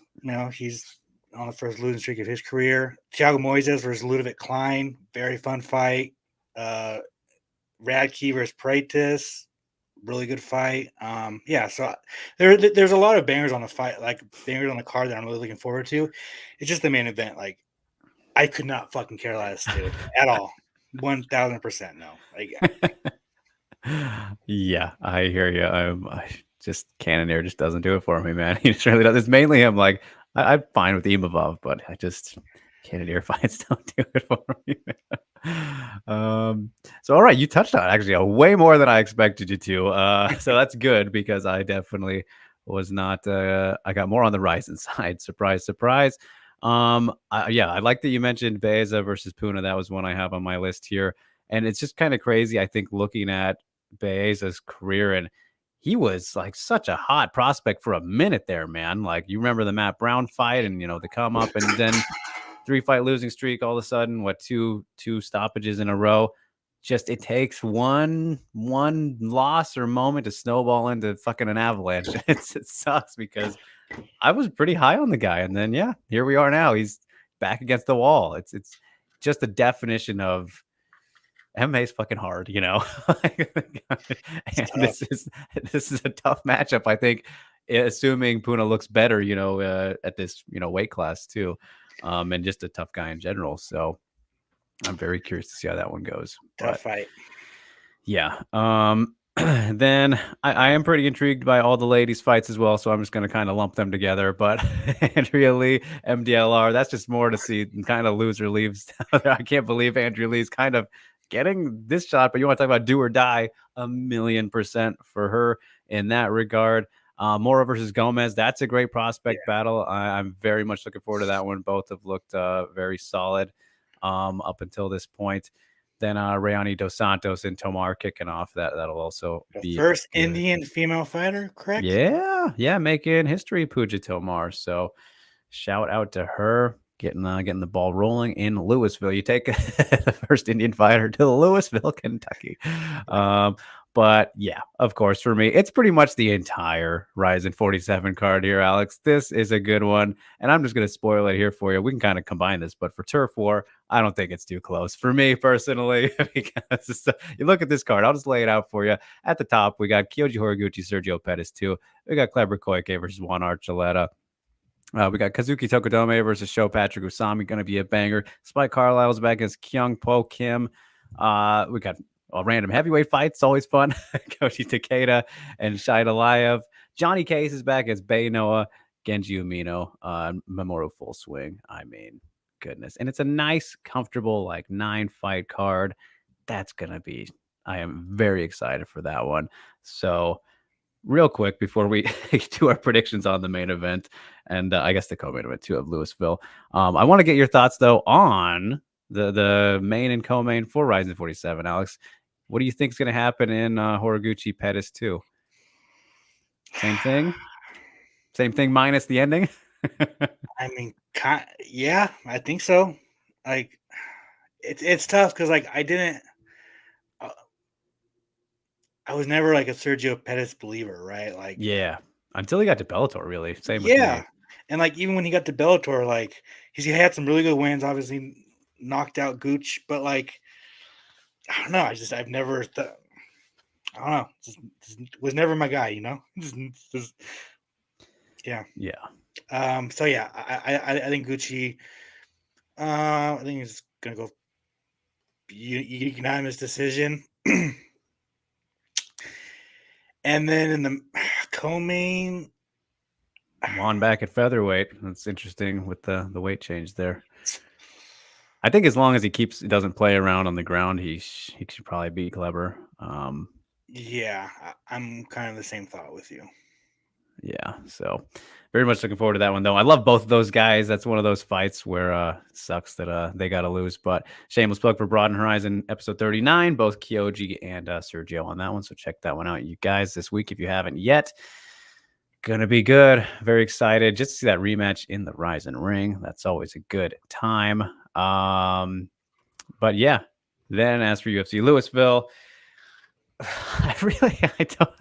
he's on the first losing streak of his career. Thiago Moises versus Ludovic Klein, very fun fight. Radke versus Praetis, really good fight. So there's a lot of bangers on the fight, like bangers on the card that I'm really looking forward to. It's just the main event. Like, I could not fucking care less, dude, at all. 1000% no. Yeah, I hear you. I just Cannonier just doesn't do it for me, man. He just really does. It's mainly him. Like, I'm fine with Imavov, but I just Cannonier fights don't do it for me. So all right, you touched on actually way more than I expected you to. So that's good, because I definitely was not. I got more on the RIZIN side. Surprise, surprise. I like that you mentioned Baeza versus Puna. That was one I have on my list here, and it's just kind of crazy. I think looking at Baeza's career, and he was like such a hot prospect for a minute there, man. Like, you remember the Matt Brown fight, and the come up, and then 3-fight losing streak. All of a sudden, two stoppages in a row. Just it takes one loss or moment to snowball into fucking an avalanche. It sucks, because I was pretty high on the guy, and then here we are now. He's back against the wall. It's just the definition of MMA's fucking hard, And this is a tough matchup, I think, assuming Puna looks better, at this weight class too, and just a tough guy in general. So I'm very curious to see how that one goes. Tough fight. Yeah. Then I am pretty intrigued by all the ladies' fights as well, so I'm just going to kind of lump them together. But Andrea Lee, MDLR, that's just more to see kind of loser leaves. I can't believe Andrea Lee's kind of getting this shot, but you want to talk about do or die, 1,000,000% for her in that regard. Mora versus Gomez, that's a great prospect battle. I'm very much looking forward to that one. Both have looked very solid up until this point. Then Rayani Dos Santos and Tomar kicking off. That'll also be first Indian female fighter, correct? Yeah, making history, Pooja Tomar. So shout out to her, getting the ball rolling in Louisville. You take the first Indian fighter to Louisville, Kentucky. But yeah, of course, for me, it's pretty much the entire RIZIN 47 card here, Alex. This is a good one, and I'm just going to spoil it here for you. We can kind of combine this, but for Turf War, I don't think it's too close for me personally, because you look at this card. I'll just lay it out for you. At the top, we got Kyoji Horiguchi, Sergio Pettis 2. We got Kleber Koike versus Juan Archuleta. We got Kazuki Tokodome versus Sho Patrick Usami, going to be a banger. Spike Carlisle's back against Kyung Po Kim. We got random heavyweight fights, always fun. Koji Takeda and Shai Delayev. Johnny Case is back as Bay Noah, Genji Umino, Mamoru Full Swing. I mean, goodness. And it's a nice, comfortable, like 9-fight card. That's going to be, I am very excited for that one. So, real quick before we do our predictions on the main event and I guess the co-main event too of Louisville, I want to get your thoughts though on the main and co-main for RIZIN 47. Alex, what do you think is going to happen in Horiguchi Pettis 2? Same thing minus the ending. I mean, yeah, I think so. Like, it's tough because like I was never like a Sergio Pettis believer, right? Like, yeah, until he got to Bellator, really. Same with me. And like even when he got to Bellator, like he had some really good wins. Obviously, knocked out Gooch, but like I don't know. I've never thought. I don't know. Just was never my guy, you know. Yeah. So yeah, I think Gucci. I think he's gonna go unanimous decision. And then in the co-main, Juan back at featherweight. That's interesting with the weight change there. I think as long as he doesn't play around on the ground, he should probably be clever. Yeah, I'm kind of the same thought with you. Yeah, so very much looking forward to that one, though. I love both of those guys. That's one of those fights where sucks that they got to lose. But shameless plug for Broaden Horizon episode 39, both Kyoji and Sergio on that one. So check that one out, you guys, this week if you haven't yet. Gonna be good. Very excited just to see that rematch in the RIZIN ring. That's always a good time. But yeah, then as for UFC Louisville, I don't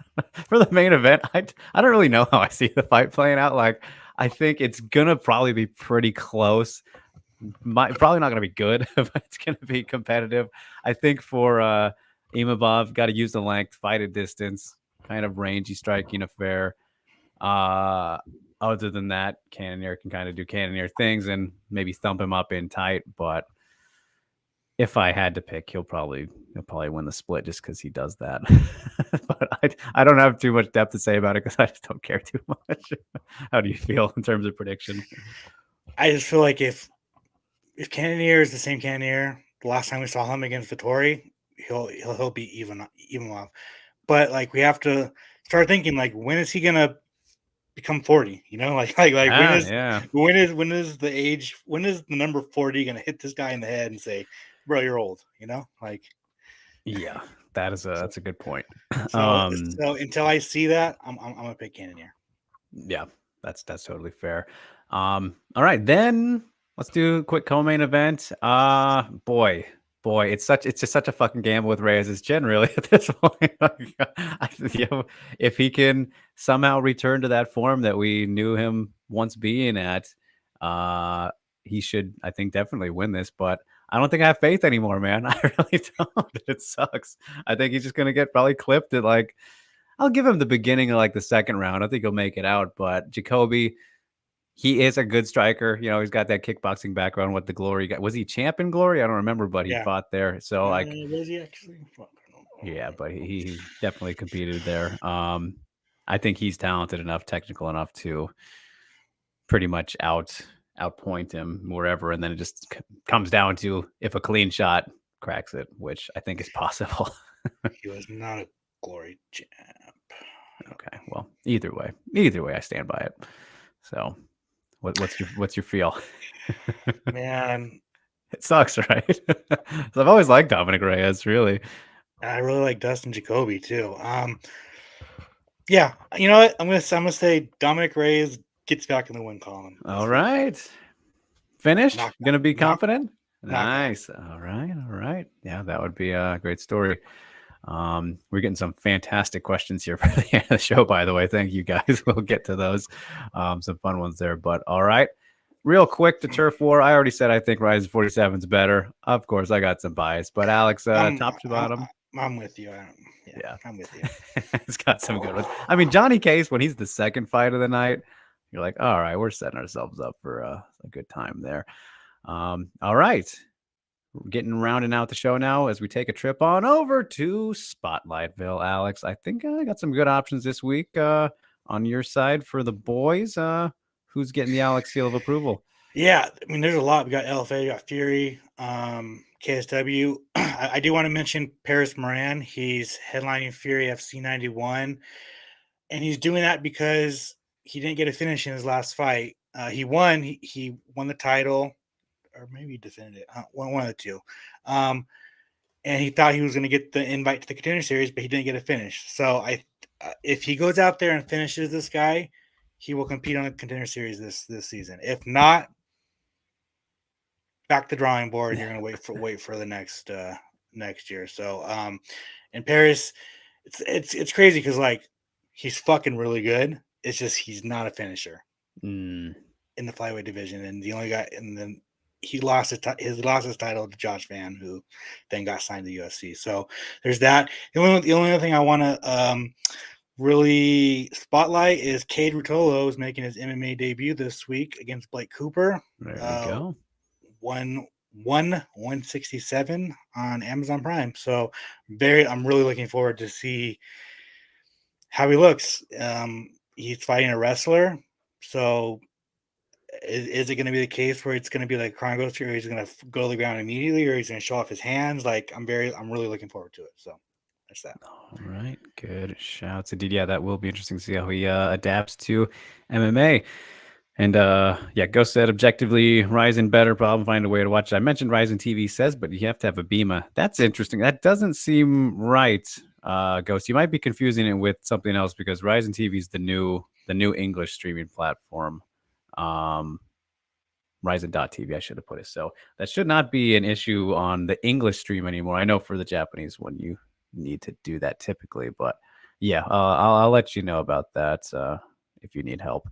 for the main event. I don't really know how I see the fight playing out. Like, I think it's gonna probably be pretty close. Probably not gonna be good, but it's gonna be competitive. I think for Imavov, got to use the length, fight at distance, kind of rangy striking affair. Other than that, Cannonier can kind of do Cannonier things and maybe thump him up in tight. But if I had to pick, he'll probably win the split just because he does that. But I don't have too much depth to say about it because I just don't care too much. How do you feel in terms of prediction? I just feel like if Cannonier is the same Cannonier, the last time we saw him against Vittori, he'll be even off. But like we have to start thinking like when is he gonna become 40? You know, like when is the age, when is the number 40 gonna hit this guy in the head and say, bro, you're old, you know? Like, yeah, that's a good point. So until I see that, I'm gonna pick Cannonier. Yeah, that's totally fair. All right, then let's do a quick co-main event. Boy, it's just such a fucking gamble with Reyes' chin, really, at this point. If he can somehow return to that form that we knew him once being at, he should, I think, definitely win this. But I don't think I have faith anymore, man. I really don't. It sucks. I think he's just gonna get probably clipped at like. I'll give him the beginning of like the second round. I think he'll make it out. But Jacoby, he is a good striker. You know, he's got that kickboxing background with the Glory. Was he champ in Glory? I don't remember, but he fought there. So like, was he actually? Yeah, but he definitely competed there. I think he's talented enough, technical enough to pretty much outpoint him wherever, and then it just comes down to if a clean shot cracks it, which I think is possible. He was not a Glory champ. Okay, well, either way, I stand by it. So, what's your feel? Man, it sucks, right? So I've always liked Dominic Reyes, really. I really like Dustin Jacoby too. Yeah, you know what? I'm gonna say Dominic Reyes gets back in the win column. All right, finished. Gonna be confident. Nice. All right. Yeah, that would be a great story. We're getting some fantastic questions here for the end of the show, by the way. Thank you guys. We'll get to those. Some fun ones there. But all right. Real quick, the turf war. I already said I think RIZIN 47 is better. Of course, I got some bias. But Alex, top to bottom. I'm with you. Yeah, I'm with you. It's got some good ones. I mean, Johnny Case, when he's the second fight of the night, you're like, all right, we're setting ourselves up for a good time there. All right. We're getting rounding out the show now as we take a trip on over to Spotlightville. Alex, I think I got some good options this week on your side for the boys. Who's getting the Alex seal of approval? Yeah, I mean, there's a lot. We got LFA, we got Fury, KSW. I do want to mention Paris Moran. He's headlining Fury FC 91, and he's doing that because he didn't get a finish in his last fight. He won. He won the title, or maybe he defended it. One of the two. And he thought he was going to get the invite to the Contender Series, but he didn't get a finish. So if he goes out there and finishes this guy, he will compete on the Contender Series this season. If not, back to the drawing board. You're going to wait for the next year. So in Paris, it's crazy because like he's fucking really good. It's just he's not a finisher in the flyweight division, and the only guy, and then he lost his title to Josh Van, who then got signed to the UFC. So there's that. The only other thing I want to really spotlight is Cade Rutolo is making his MMA debut this week against Blake Cooper. There we go. 167 on Amazon Prime. So I'm really looking forward to see how he looks. He's fighting a wrestler, so is it going to be the case where it's going to be like Chronicles, or he's going to go to the ground immediately, or he's going to show off his hands? Like I'm really looking forward to it. So that's that. All right, good shouts indeed. Yeah, that will be interesting to see how he adapts to MMA. And yeah, Ghost said objectively, RIZIN better, problem find a way to watch it. I mentioned RIZIN TV says, but you have to have a Bema. That's interesting. That doesn't seem right, Ghost. You might be confusing it with something else because RIZIN TV is the new English streaming platform. RIZIN.tv, I should have put it. So that should not be an issue on the English stream anymore. I know for the Japanese one, you need to do that typically, but yeah, I'll let you know about that if you need help.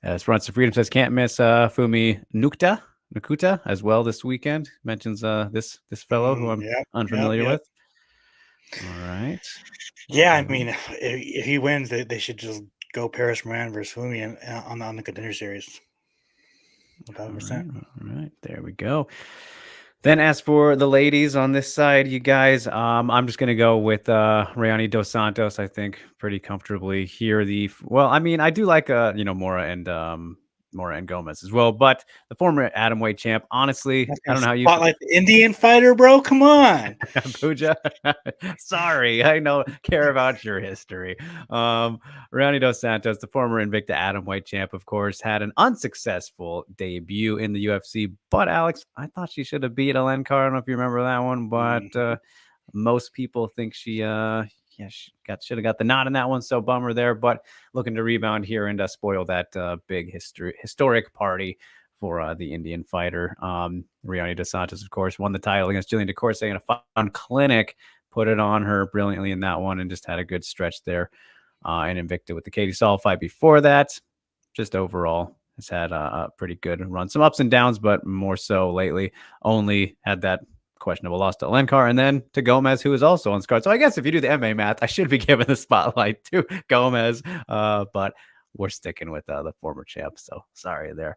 As Fronts of Freedom says, can't miss Fumi Nukuta as well this weekend. Mentions this fellow who I'm unfamiliar with. All right. Yeah, I mean, if he wins, they should just go Paris Moran versus Fumi on the Contender Series. 100%. All right, there we go. Then as for the ladies on this side, you guys, I'm just going to go with Rayani Dos Santos, I think, pretty comfortably here. Well, I mean, I do like, Mora and Gomez as well, but the former atomweight champ, honestly, I don't know how you spotlight the Indian fighter, bro. Come on, Pooja. Sorry, I care about your history. Rayani Dos Santos, the former Invicta atomweight champ, of course, had an unsuccessful debut in the UFC. But Alex, I thought she should have beat Alencar. I don't know if you remember that one, but most people think she should have got the nod in that one. So bummer there, but looking to rebound here and spoil that big historic party for the Indian fighter. Rayani Dos Santos, of course, won the title against Jillian DeCourse in a fun clinic, put it on her brilliantly in that one, and just had a good stretch there. And Invicta with the Katie Saul fight before that. Just overall has had a pretty good run. Some ups and downs, but more so lately. Only had that questionable loss to Alencar and then to Gomez, who is also on Scar. So I guess if you do the MMA math, I should be giving the spotlight to Gomez, but we're sticking with the former champ. So sorry there.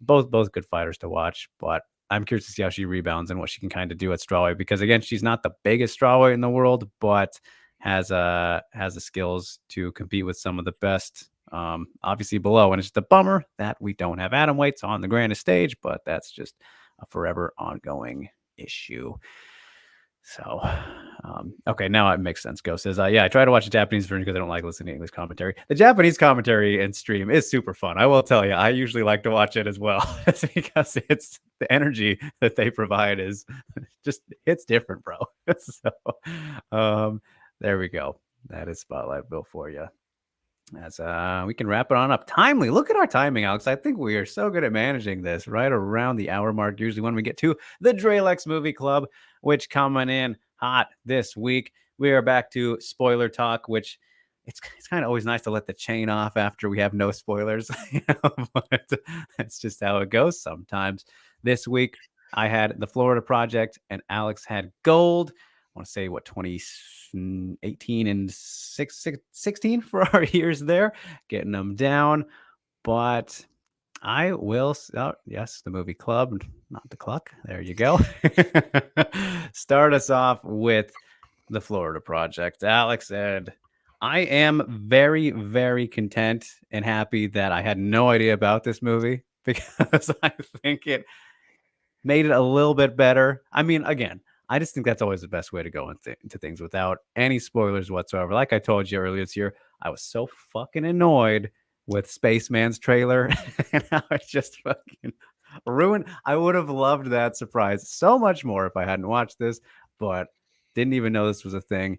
Both good fighters to watch, but I'm curious to see how she rebounds and what she can kind of do at strawweight, because again, she's not the biggest strawweight in the world, but has the skills to compete with some of the best, obviously below. And it's just a bummer that we don't have atomweights on the grandest stage, but that's just a forever ongoing issue. So, okay, now it makes sense. Ghost says, yeah, I try to watch the Japanese version because I don't like listening to English commentary. The Japanese commentary and stream is super fun. I will tell you, I usually like to watch it as well. It's because it's the energy that they provide is just, it's different, bro. So, there we go. That is Spotlightville for you. As we can wrap it on up. Timely. Look at our timing, Alex. I think we are so good at managing this right around the hour mark. Usually when we get to the Dralex Movie Club, which coming in hot this week. We are back to spoiler talk, which it's kind of always nice to let the chain off after we have no spoilers. But that's just how it goes sometimes. This week, I had the Florida Project and Alex had Gold. want to say what 2018 and 16 for our years there, getting them down. But I will. Oh, yes, the movie club, not the cluck. There you go. Start us off with the Florida Project, Alex. And I am very, very content and happy that I had no idea about this movie because I think it made it a little bit better. I mean, again, I just think that's always the best way to go into things without any spoilers whatsoever. Like I told you earlier this year, I was so fucking annoyed with Spaceman's trailer, and I was just fucking ruined. I would have loved that surprise so much more if I hadn't watched this, but didn't even know this was a thing.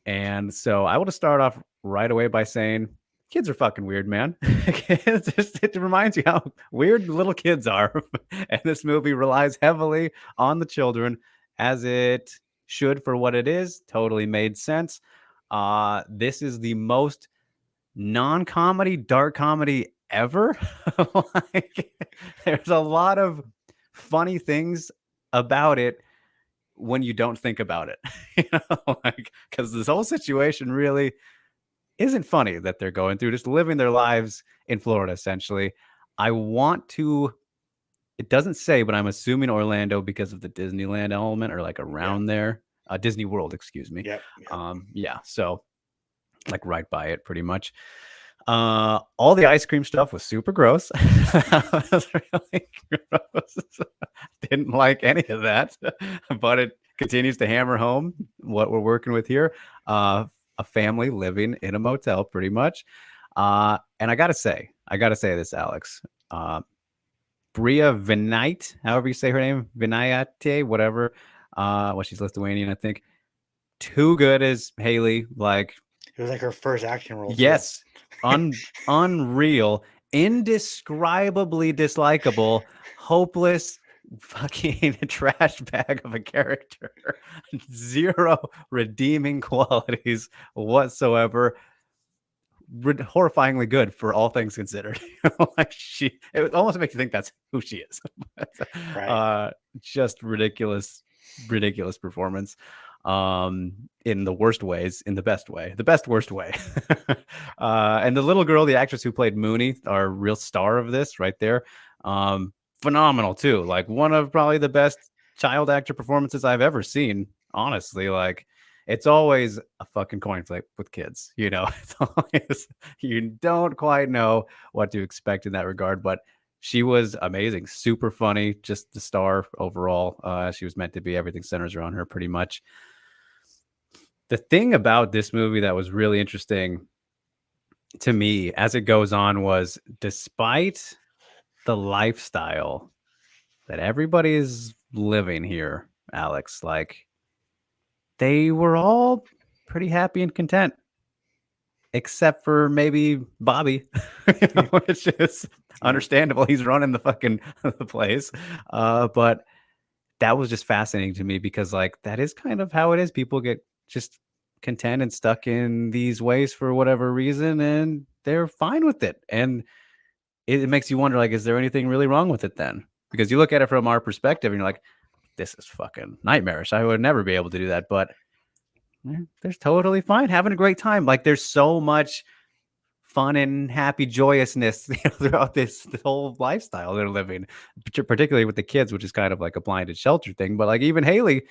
And so I want to start off right away by saying kids are fucking weird, man. It reminds you how weird little kids are. And this movie relies heavily on the children, as it should for what it is. Totally made sense. This is the most non-comedy, dark comedy ever. Like, there's a lot of funny things about it when you don't think about it, like, because this whole situation really isn't funny that they're going through, just living their lives in Florida, essentially. I want to, it doesn't say, but I'm assuming Orlando because of the Disneyland element, or like around there. Disney World, excuse me. Yep. Yeah. So like right by it pretty much. All the ice cream stuff was super gross. That was really gross. Didn't like any of that, but it continues to hammer home what we're working with here. A family living in a motel, pretty much. And I gotta say this, Alex. Bria Vinite, however you say her name, Vinayate, whatever. Well, she's Lithuanian, I think. Too good as Haley. Like, it was like her first action role. Yes. Unreal, indescribably dislikable, hopeless, fucking trash bag of a character. Zero redeeming qualities whatsoever. Horrifyingly good for all things considered. Like, it almost makes you think that's who she is. Right. Just ridiculous performance. In the worst ways, in the best worst way. And the little girl, the actress who played Mooney, our real star of this right there, phenomenal too. Like, one of probably the best child actor performances I've ever seen, honestly. Like, it's always a fucking coin flip with kids, it's always, you don't quite know what to expect in that regard, but she was amazing, super funny, just the star overall. She was meant to be. Everything centers around her pretty much. The thing about this movie that was really interesting to me as it goes on was, despite the lifestyle that everybody is living here, Alex, like, they were all pretty happy and content, except for maybe Bobby, which is understandable. He's running the fucking the place. But that was just fascinating to me because, like, that is kind of how it is. People get just content and stuck in these ways for whatever reason, and they're fine with it. And it makes you wonder, like, is there anything really wrong with it then? Because you look at it from our perspective and you're like, this is fucking nightmarish. I would never be able to do that. But they're totally fine, having a great time. Like, there's so much fun and happy joyousness throughout this whole lifestyle they're living, particularly with the kids, which is kind of like a blinded shelter thing. But like, even Haley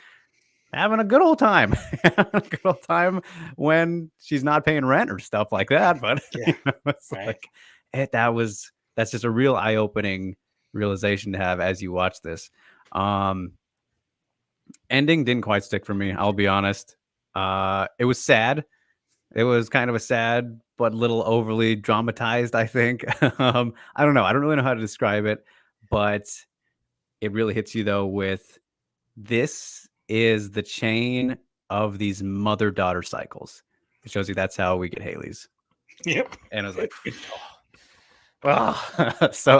having a good old time, when she's not paying rent or stuff like that. But it's like, that's just a real eye-opening realization to have as you watch this. Ending didn't quite stick for me, I'll be honest. It was sad. It was kind of a sad but little overly dramatized, I think. I don't know. I don't really know how to describe it, but it really hits you though with, this is the chain of these mother-daughter cycles. It shows you that's how we get Haley's. Yep. And I was like, so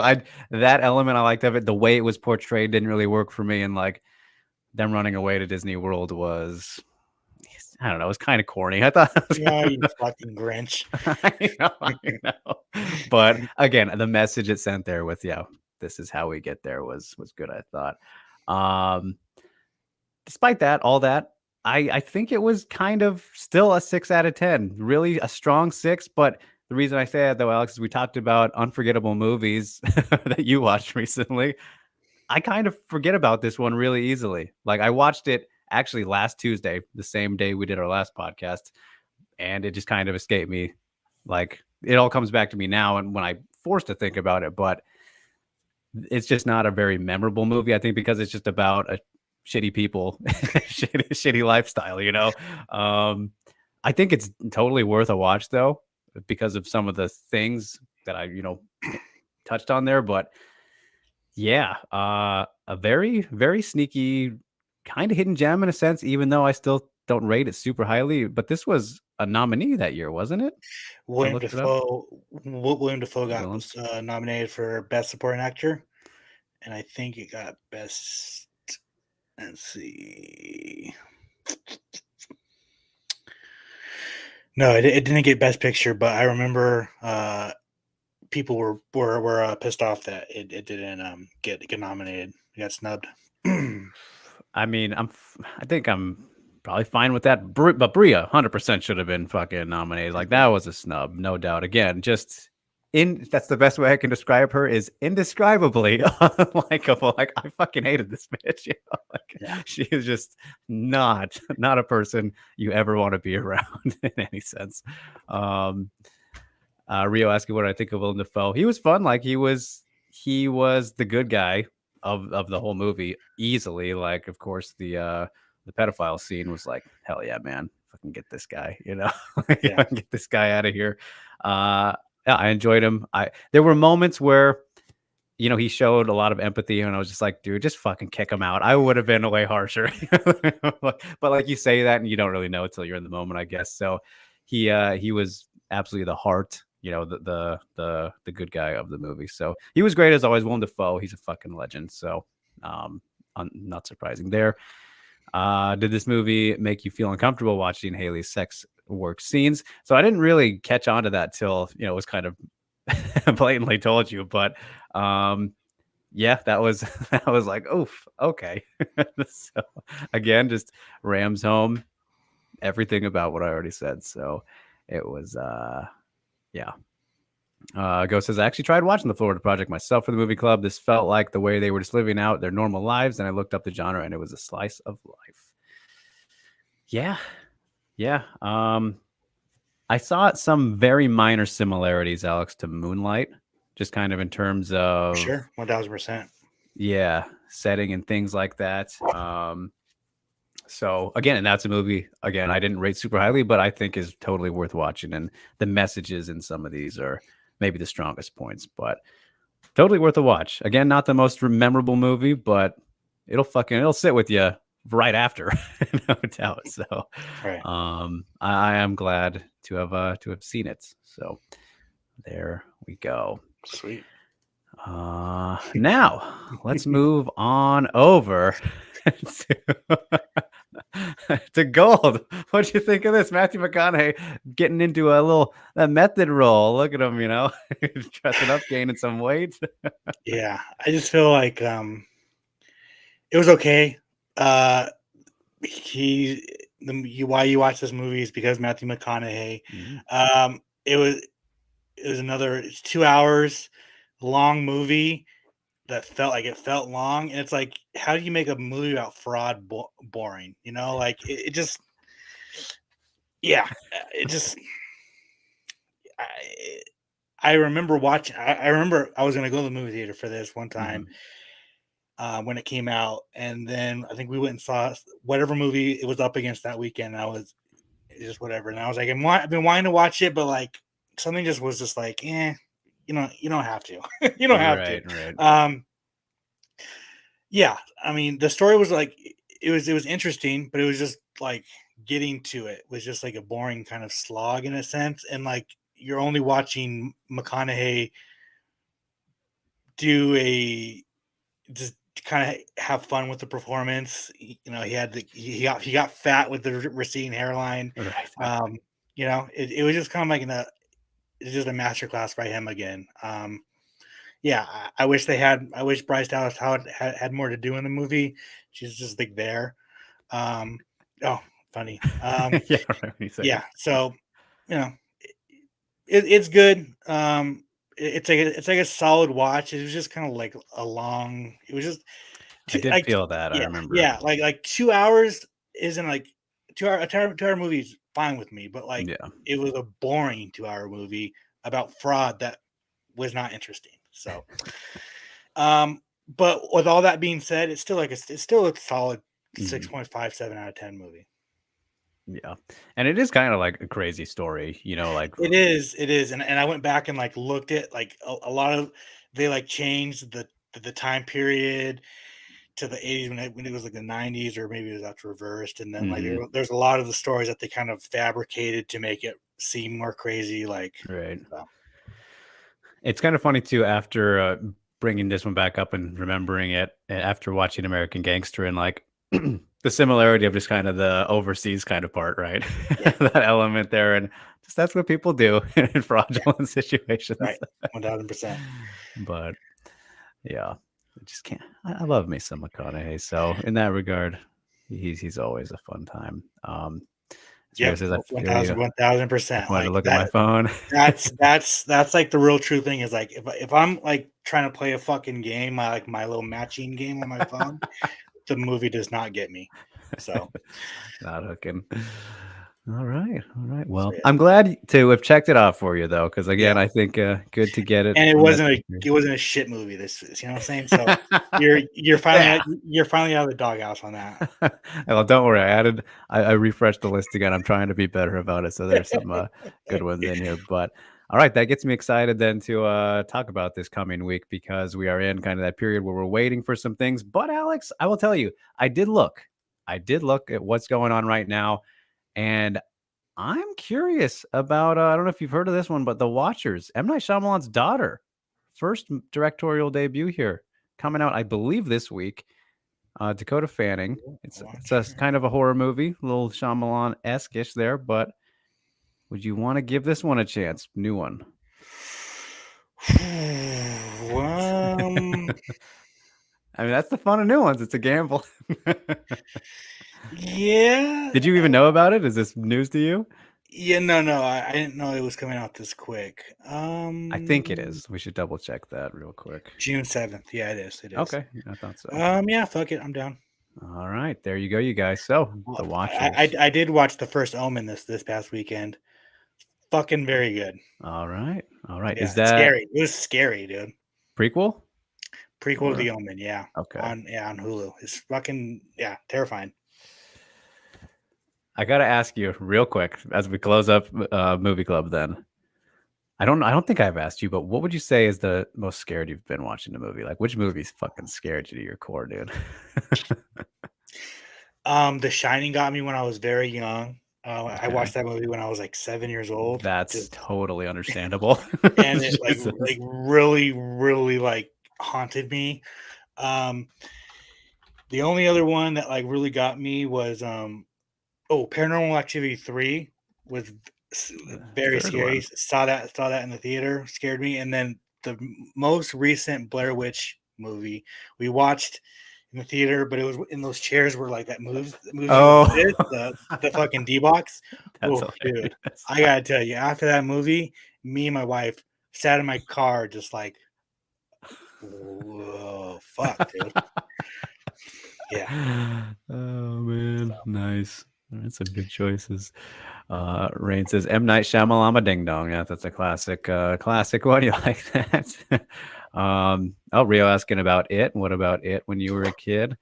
that element I liked of it. The way it was portrayed didn't really work for me, and like, them running away to Disney World was, I don't know, it was kind of corny. I thought, you fucking Grinch. I know. But again, the message it sent there with, this is how we get there, was good, I thought. Despite that, all that, I think it was kind of still a 6 out of 10, really a strong 6. But the reason I say that though, Alex, is we talked about unforgettable movies that you watched recently. I kind of forget about this one really easily. Like I watched it actually last Tuesday, the same day we did our last podcast, and it just kind of escaped me. Like it all comes back to me now, and when I forced to think about it, but it's just not a very memorable movie. I think because it's just about a shitty people, shitty lifestyle. I think it's totally worth a watch though, because of some of the things that I touched on there. But yeah, a very very sneaky kind of hidden gem in a sense. Even though I still don't rate it super highly, but this was a nominee that year, wasn't it? I William looked it up. Dafoe. William Dafoe got Villain. was nominated for Best Supporting Actor, and I think it got Best. Let's see. No, it didn't get Best Picture, but I remember people were pissed off that it didn't get nominated. It got snubbed. I mean, I think I'm probably fine with that. But Bria 100% should have been fucking nominated. Like that was a snub, no doubt. Again, just that's the best way I can describe her is indescribably unlikable. Like I fucking hated this bitch. She is just not a person you ever want to be around in any sense. Rio asking what I think of Willem Dafoe. He was fun. Like he was the good guy of the whole movie easily. Like, of course, the pedophile scene was like, hell yeah, man, fucking get this guy, get this guy out of here. Yeah, I enjoyed him. There were moments where, he showed a lot of empathy, and I was just like, dude, just fucking kick him out. I would have been way harsher. But like you say that, and you don't really know until you're in the moment, I guess. So he was absolutely the heart, the good guy of the movie. So he was great as always. Willem Dafoe, he's a fucking legend. So not surprising there. Did this movie make you feel uncomfortable watching Haley's sex work scenes? So I didn't really catch on to that till it was kind of blatantly told you, but yeah, that was like, oof, okay. So again, just rams home everything about what I already said. So it was yeah. Ghost says, I actually tried watching the Florida Project myself for the movie club. This felt like the way they were just living out their normal lives, and I looked up the genre, and it was a slice of life. Yeah. I saw some very minor similarities, Alex, to Moonlight, just kind of in terms of sure, 1000%. Yeah, setting and things like that. So again, and that's a movie. Again, I didn't rate super highly, but I think is totally worth watching. And the messages in some of these are maybe the strongest points, but totally worth a watch. Again, not the most memorable movie, but it'll sit with you right after, no doubt. So, Right. I am glad to have seen it. So, there we go. Sweet. Now let's move on over to gold. What'd you think of this? Matthew McConaughey getting into a method role. Look at him, dressing up, gaining some weight. Yeah, I just feel like it was okay. Why you watch this movie is because Matthew McConaughey. Mm-hmm. It was another 2 hours long movie that felt long, and it's like, how do you make a movie about fraud boring? Like it just, yeah, it just. I remember watching. I remember I was going to go to the movie theater for this one time when it came out, and then I think we went and saw whatever movie it was up against that weekend. And just whatever, and I was like, I've been wanting to watch it, but like something just was just like, you don't have to, you don't have to. Right. Yeah, I mean, the story was like it was interesting, but it was just like getting to it was just like a boring kind of slog in a sense, and like you're only watching McConaughey just kind of have fun with the performance. He got fat with the receding hairline. Right. It was just kind of like it's just a masterclass by him again. Yeah, I wish Bryce Dallas Howard had more to do in the movie. She's just like there. Oh, funny. Yeah, right. Yeah. So, you know, it's good. It's like a solid watch. It was just kind of like a long. It was just I did like feel that. I yeah, remember. yeah. Like 2 hours isn't like 2 hour a 2 hour movie is fine with me, but like Yeah. it was a boring 2 hour movie about fraud that was not interesting. So, but with all that being said, it's still a solid Mhm. 6.57 out of 10 movie. Yeah. And it is kind of like a crazy story, like It is, and I went back and, like, looked at, like, a lot of they, like, changed the time period to the '80s when it was, like, the '90s, or maybe it was after reversed, and then, like, mhm, there's a lot of the stories that they kind of fabricated to make it seem more crazy, like, right. so It's kind of funny too after bringing this one back up and remembering it after watching American Gangster and like the similarity of just kind of the overseas kind of part, right? yeah, That element there, and just that's what people do in yeah, fraudulent situations. right, 1000%. But yeah, I just can't. I love me some McConaughey, so in that regard, he's always a fun time. As Rio Yep, says, I feel you. 1000%, I wanted to like, look at my phone. that's, like, the real true thing is, like, if I'm, like, trying to play a fucking game, my little matching game on my phone, the movie does not get me, so Not hooking. All right, all right. so, Well, yeah. I'm glad to have checked it off for you though, because again, Yeah. I think good to get it And from that. it wasn't a shit movie, this is, you know what I'm saying? So, you're finally Yeah. you're finally out of the doghouse on that. Well, don't worry. I refreshed the list again. I'm trying to be better about it. So there's some good ones in here. But all right, that gets me excited then to talk about this coming week because we are in kind of that period where we're waiting for some things. But Alex, I will tell you, I did look. I did look at what's going on right now. And I'm curious about, I don't know if you've heard of this one, but The Watchers, M. Night Shyamalan's daughter, first directorial debut here, coming out, I believe, this week. Dakota Fanning. It's a Watcher. kind of a horror movie, a little Shyamalan-esque-ish there, but would you want to give this one a chance? New one. Um, I mean, that's the fun of new ones. It's a gamble. yeah, Did you even know about it? Is this news to you? yeah, no, I didn't know it was coming out this quick. I think it is. We should double check that real quick. June 7th. Yeah, it is. Okay, I thought so. Yeah, fuck it, I'm down. All right, there you go, you guys. So, Well, The Watchers. I did watch the first Omen this past weekend. Fucking very good. All right, all right. Yeah, Is it's that scary. It was scary, dude. prequel Prequel to or The Omen, yeah. okay? On Hulu. It's fucking yeah, terrifying. I gotta ask you real quick as we close up movie club. Then I don't think I've asked you, but what would you say is the most scared you've been watching a movie? Like, which movie's fucking scared you to your core, dude? The Shining got me when I was very young. I Okay, watched that movie when I was like 7 years old. that's Just totally understandable. and it Jesus, really like haunted me. Um, the only other one that like really got me was Paranormal Activity 3 was very third scary. one. Saw that in the theater, scared me. And then the most recent Blair Witch movie we watched in the theater, but it was in those chairs where like that moves you like Oh, this, the fucking D box. that's Oh, dude, hilarious. I gotta tell you, after that movie, me and my wife sat in my car just like, whoa, fuck, dude. Yeah. Oh man, So, nice. That's some good choices. Rain says M. Night Shyamalama Ding Dong. Yeah, that's a classic one. You like that? Oh, Rio asking about it. What about it when you were a kid?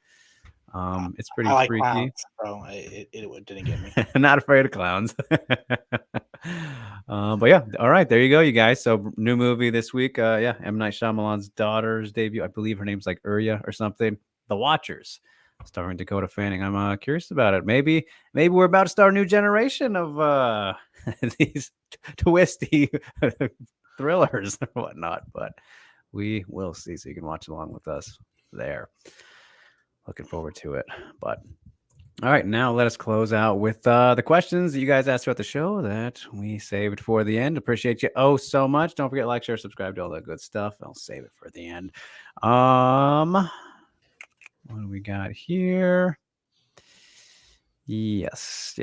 It's I pretty like clowns, freaky. so it didn't get me. Not afraid of clowns. But yeah, all right, there you go, you guys. So new movie this week. Yeah, M. Night Shyamalan's daughter's debut. I believe her name's like Urya or something. The Watchers, starring Dakota Fanning. I'm curious about it. Maybe we're about to start a new generation of these twisty thrillers or whatnot. But we will see. So you can watch along with us there. Looking forward to it. But all right, now let us close out with the questions that you guys asked throughout the show that we saved for the end. Appreciate you so much. Don't forget like, share, subscribe to all that good stuff. I'll save it for the end. What do we got here? Yes.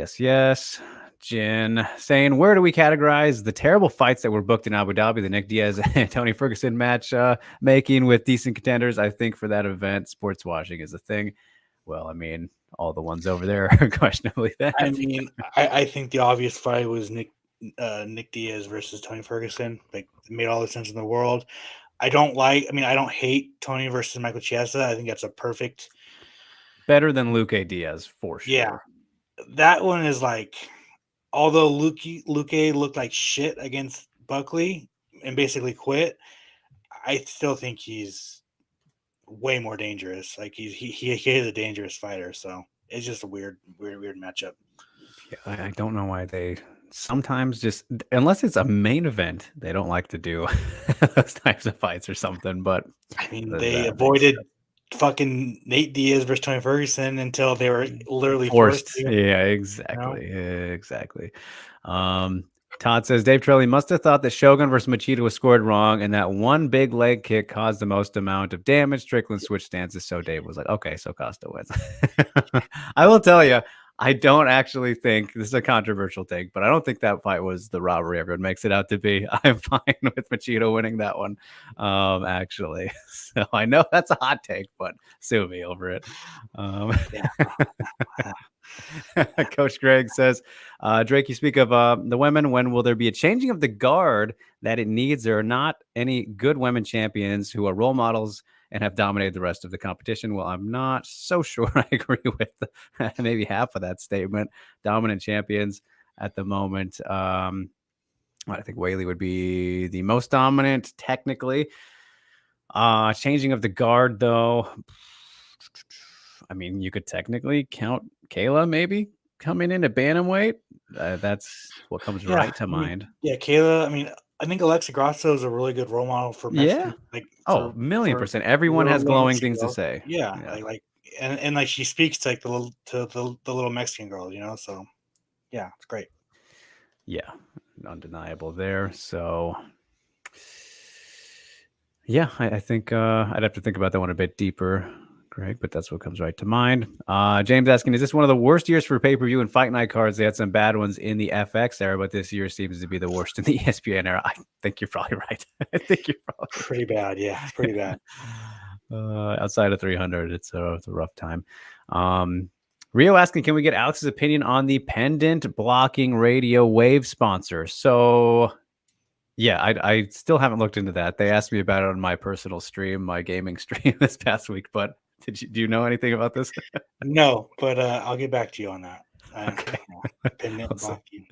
Jin saying, where do we categorize the terrible fights that were booked in Abu Dhabi, the Nick Diaz and Tony Ferguson match making with decent contenders? I think for that event, sports washing is a thing. Well, I mean, all the ones over there are questionably that. I mean, I think the obvious fight was Nick Diaz versus Tony Ferguson. Like, it made all the sense in the world. I don't hate Tony versus Michael Chiesa. I think that's a perfect. Better than Luque Diaz, for sure. Yeah. That one is like, although Luque looked like shit against Buckley and basically quit, I still think he's way more dangerous. Like he is a dangerous fighter. So it's just a weird matchup. Yeah, I don't know why they sometimes just, unless it's a main event, they don't like to do those types of fights or something. But I mean, they avoided fucking Nate Diaz versus Tony Ferguson until they were literally forced to. Yeah, exactly. You know? Exactly. Todd says Dave Trelli must have thought that Shogun versus Machida was scored wrong, and that one big leg kick caused the most amount of damage. Strickland switched stances, so Dave was like, "Okay, so Costa wins." I will tell you, I don't actually think this is a controversial take, but I don't think that fight was the robbery everyone makes it out to be. I'm fine with Machida winning that one, actually. So I know that's a hot take, but sue me over it. Coach Greg says, Drake, you speak of the women. When will there be a changing of the guard that it needs? There are not any good women champions who are role models and have dominated the rest of the competition. Well, I'm not so sure I agree with maybe half of that statement. Dominant champions at the moment. I think Whaley would be the most dominant technically. Changing of the guard, though. I mean, you could technically count Kayla maybe coming in at bantamweight. That's what comes right to mind. Yeah, Kayla. I mean, I think Alexa Grasso is a really good role model for Mexican. Yeah. Like, million%. Everyone has glowing things to say. Yeah. Like and like she speaks to like the little Mexican girls, you know. So yeah, it's great. Yeah, undeniable there. So yeah, I think I'd have to think about that one a bit deeper, Greg, but that's what comes right to mind. James asking, is this one of the worst years for pay-per-view and fight night cards? They had some bad ones in the FX era, but this year seems to be the worst in the ESPN era. I think you're probably right. I think you're probably pretty bad. Yeah, it's pretty bad. Outside of 300, it's a rough time. Rio asking, can we get Alex's opinion on the pendant blocking radio wave sponsor? So yeah, I still haven't looked into that. They asked me about it on my personal stream, my gaming stream this past week. But do you know anything about this? No, but I'll get back to you on that. Okay. Pendant blocking.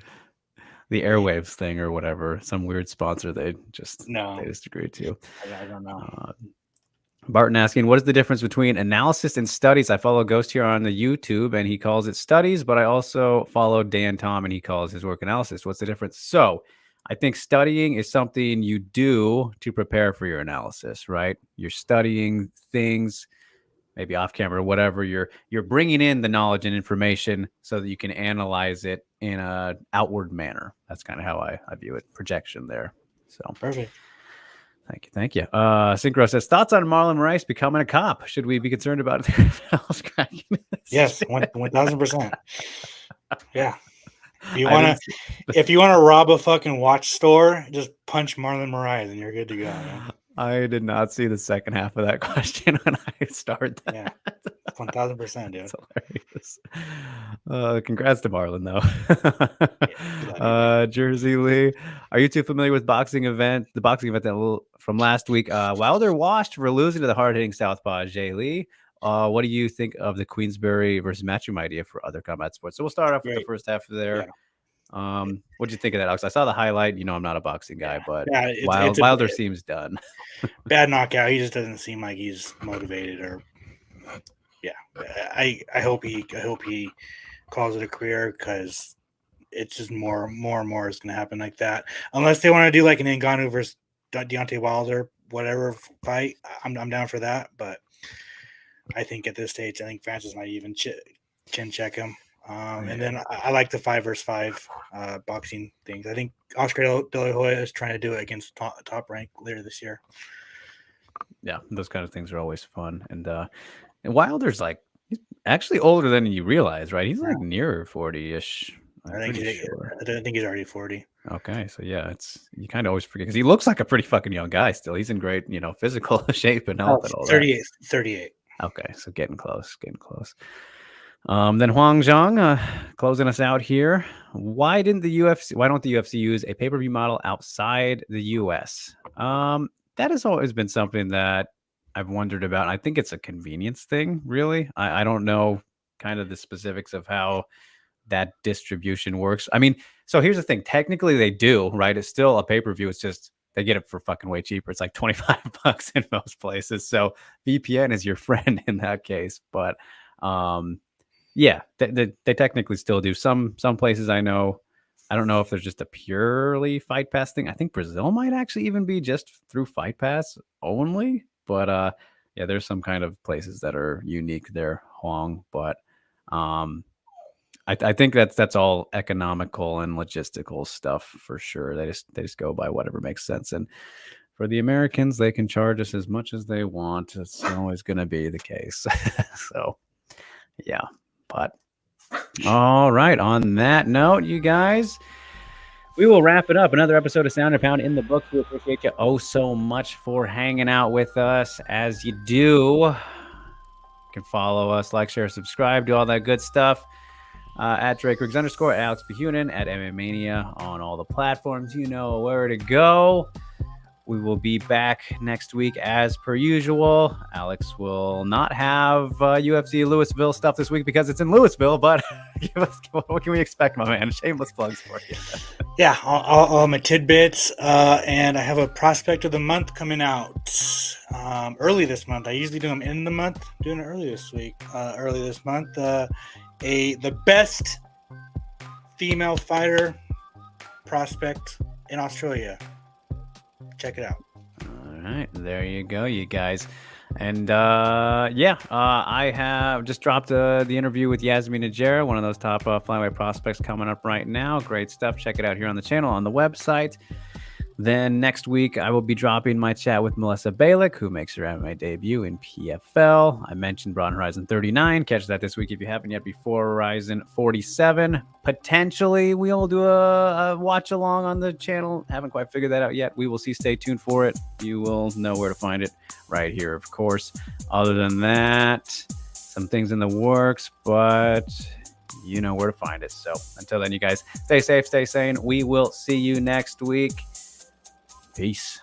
The airwaves thing or whatever, some weird sponsor they just agreed to. I don't know. Barton asking, what is the difference between analysis and studies? I follow Ghost here on the YouTube and he calls it studies, but I also follow Dan Tom and he calls his work analysis. What's the difference? So I think studying is something you do to prepare for your analysis, right? You're studying things, maybe off camera or whatever. You're bringing in the knowledge and information so that you can analyze it in an outward manner. That's kind of how I view it. Projection there. So perfect. Thank you. Synchro says, thoughts on Marlon Moraes becoming a cop? Should we be concerned about it? Yes, 1,000%. Yeah. If you wanna rob a fucking watch store, just punch Marlon Moraes and you're good to go. Man. I did not see the second half of that question when I started that. Yeah, 1,000%, dude. That's hilarious. Congrats to Marlon, though. Jersey Lee, are you too familiar with the boxing event from last week? Wilder washed for losing to the hard-hitting southpaw Jay Lee. What do you think of the Queensberry versus Matchroom idea for other combat sports? So we'll start off with the first half of there. Yeah. What do you think of that, Alex? I saw the highlight. You know, I'm not a boxing guy, but Wilder seems done. Bad knockout. He just doesn't seem like he's motivated or. Yeah, I hope he calls it a career because it's just more and more is going to happen like that. Unless they want to do like an Ngannou versus Deontay Wilder, whatever fight, I'm down for that. But I think at this stage, I think Francis might even chin check him. And then I like the 5 versus 5 boxing things. I think Oscar De La Hoya is trying to do it against top rank later this year. Yeah, those kind of things are always fun. And Wilder's like, actually older than you realize, right? He's like near 40-ish. I think he's already 40. Okay, so yeah, you kind of always forget because he looks like a pretty fucking young guy still. He's in great, physical shape and health and all 38, that. 38. Okay, so getting close. Then Huang Zhang, closing us out here. Why don't the UFC use a pay-per-view model outside the US? That has always been something that I've wondered about. I think it's a convenience thing, really. I don't know kind of the specifics of how that distribution works. I mean, so here's the thing. Technically, they do, right? It's still a pay-per-view. It's just they get it for fucking way cheaper. It's like $25 in most places. So VPN is your friend in that case. But yeah, they technically still do. Some places I know. I don't know if there's just a purely Fight Pass thing. I think Brazil might actually even be just through Fight Pass only. But yeah, there's some kind of places that are unique there, Huang. But I think that's all economical and logistical stuff for sure. They just go by whatever makes sense. And for the Americans, they can charge us as much as they want. It's always going to be the case. So, yeah. But all right. On that note, you guys, we will wrap it up. Another episode of Sound and Pound in the books. We appreciate you so much for hanging out with us. As you do, you can follow us, like, share, subscribe, do all that good stuff. At DrakeRiggs _ Alex Behunin at MMA Mania on all the platforms. You know where to go. We will be back next week as per usual. Alex will not have UFC Louisville stuff this week because it's in Louisville, but what can we expect, my man? Shameless plugs for you. Yeah, all my tidbits. And I have a prospect of the month coming out early this month. I usually do them in the month. Doing it early this month. The best female fighter prospect in Australia. Check it out. All right, there you go, you guys. And I have just dropped the interview with Yasmin Najera, one of those top flyweight prospects coming up right now. Great stuff. Check it out here on the channel, on the website. Then next week, I will be dropping my chat with Melissa Balick, who makes her MMA debut in PFL. I mentioned Broad Horizon 39. Catch that this week if you haven't yet, before Horizon 47. Potentially, we'll do a watch along on the channel. Haven't quite figured that out yet. We will see. Stay tuned for it. You will know where to find it right here, of course. Other than that, some things in the works, but you know where to find it. So until then, you guys, stay safe, stay sane. We will see you next week. Peace.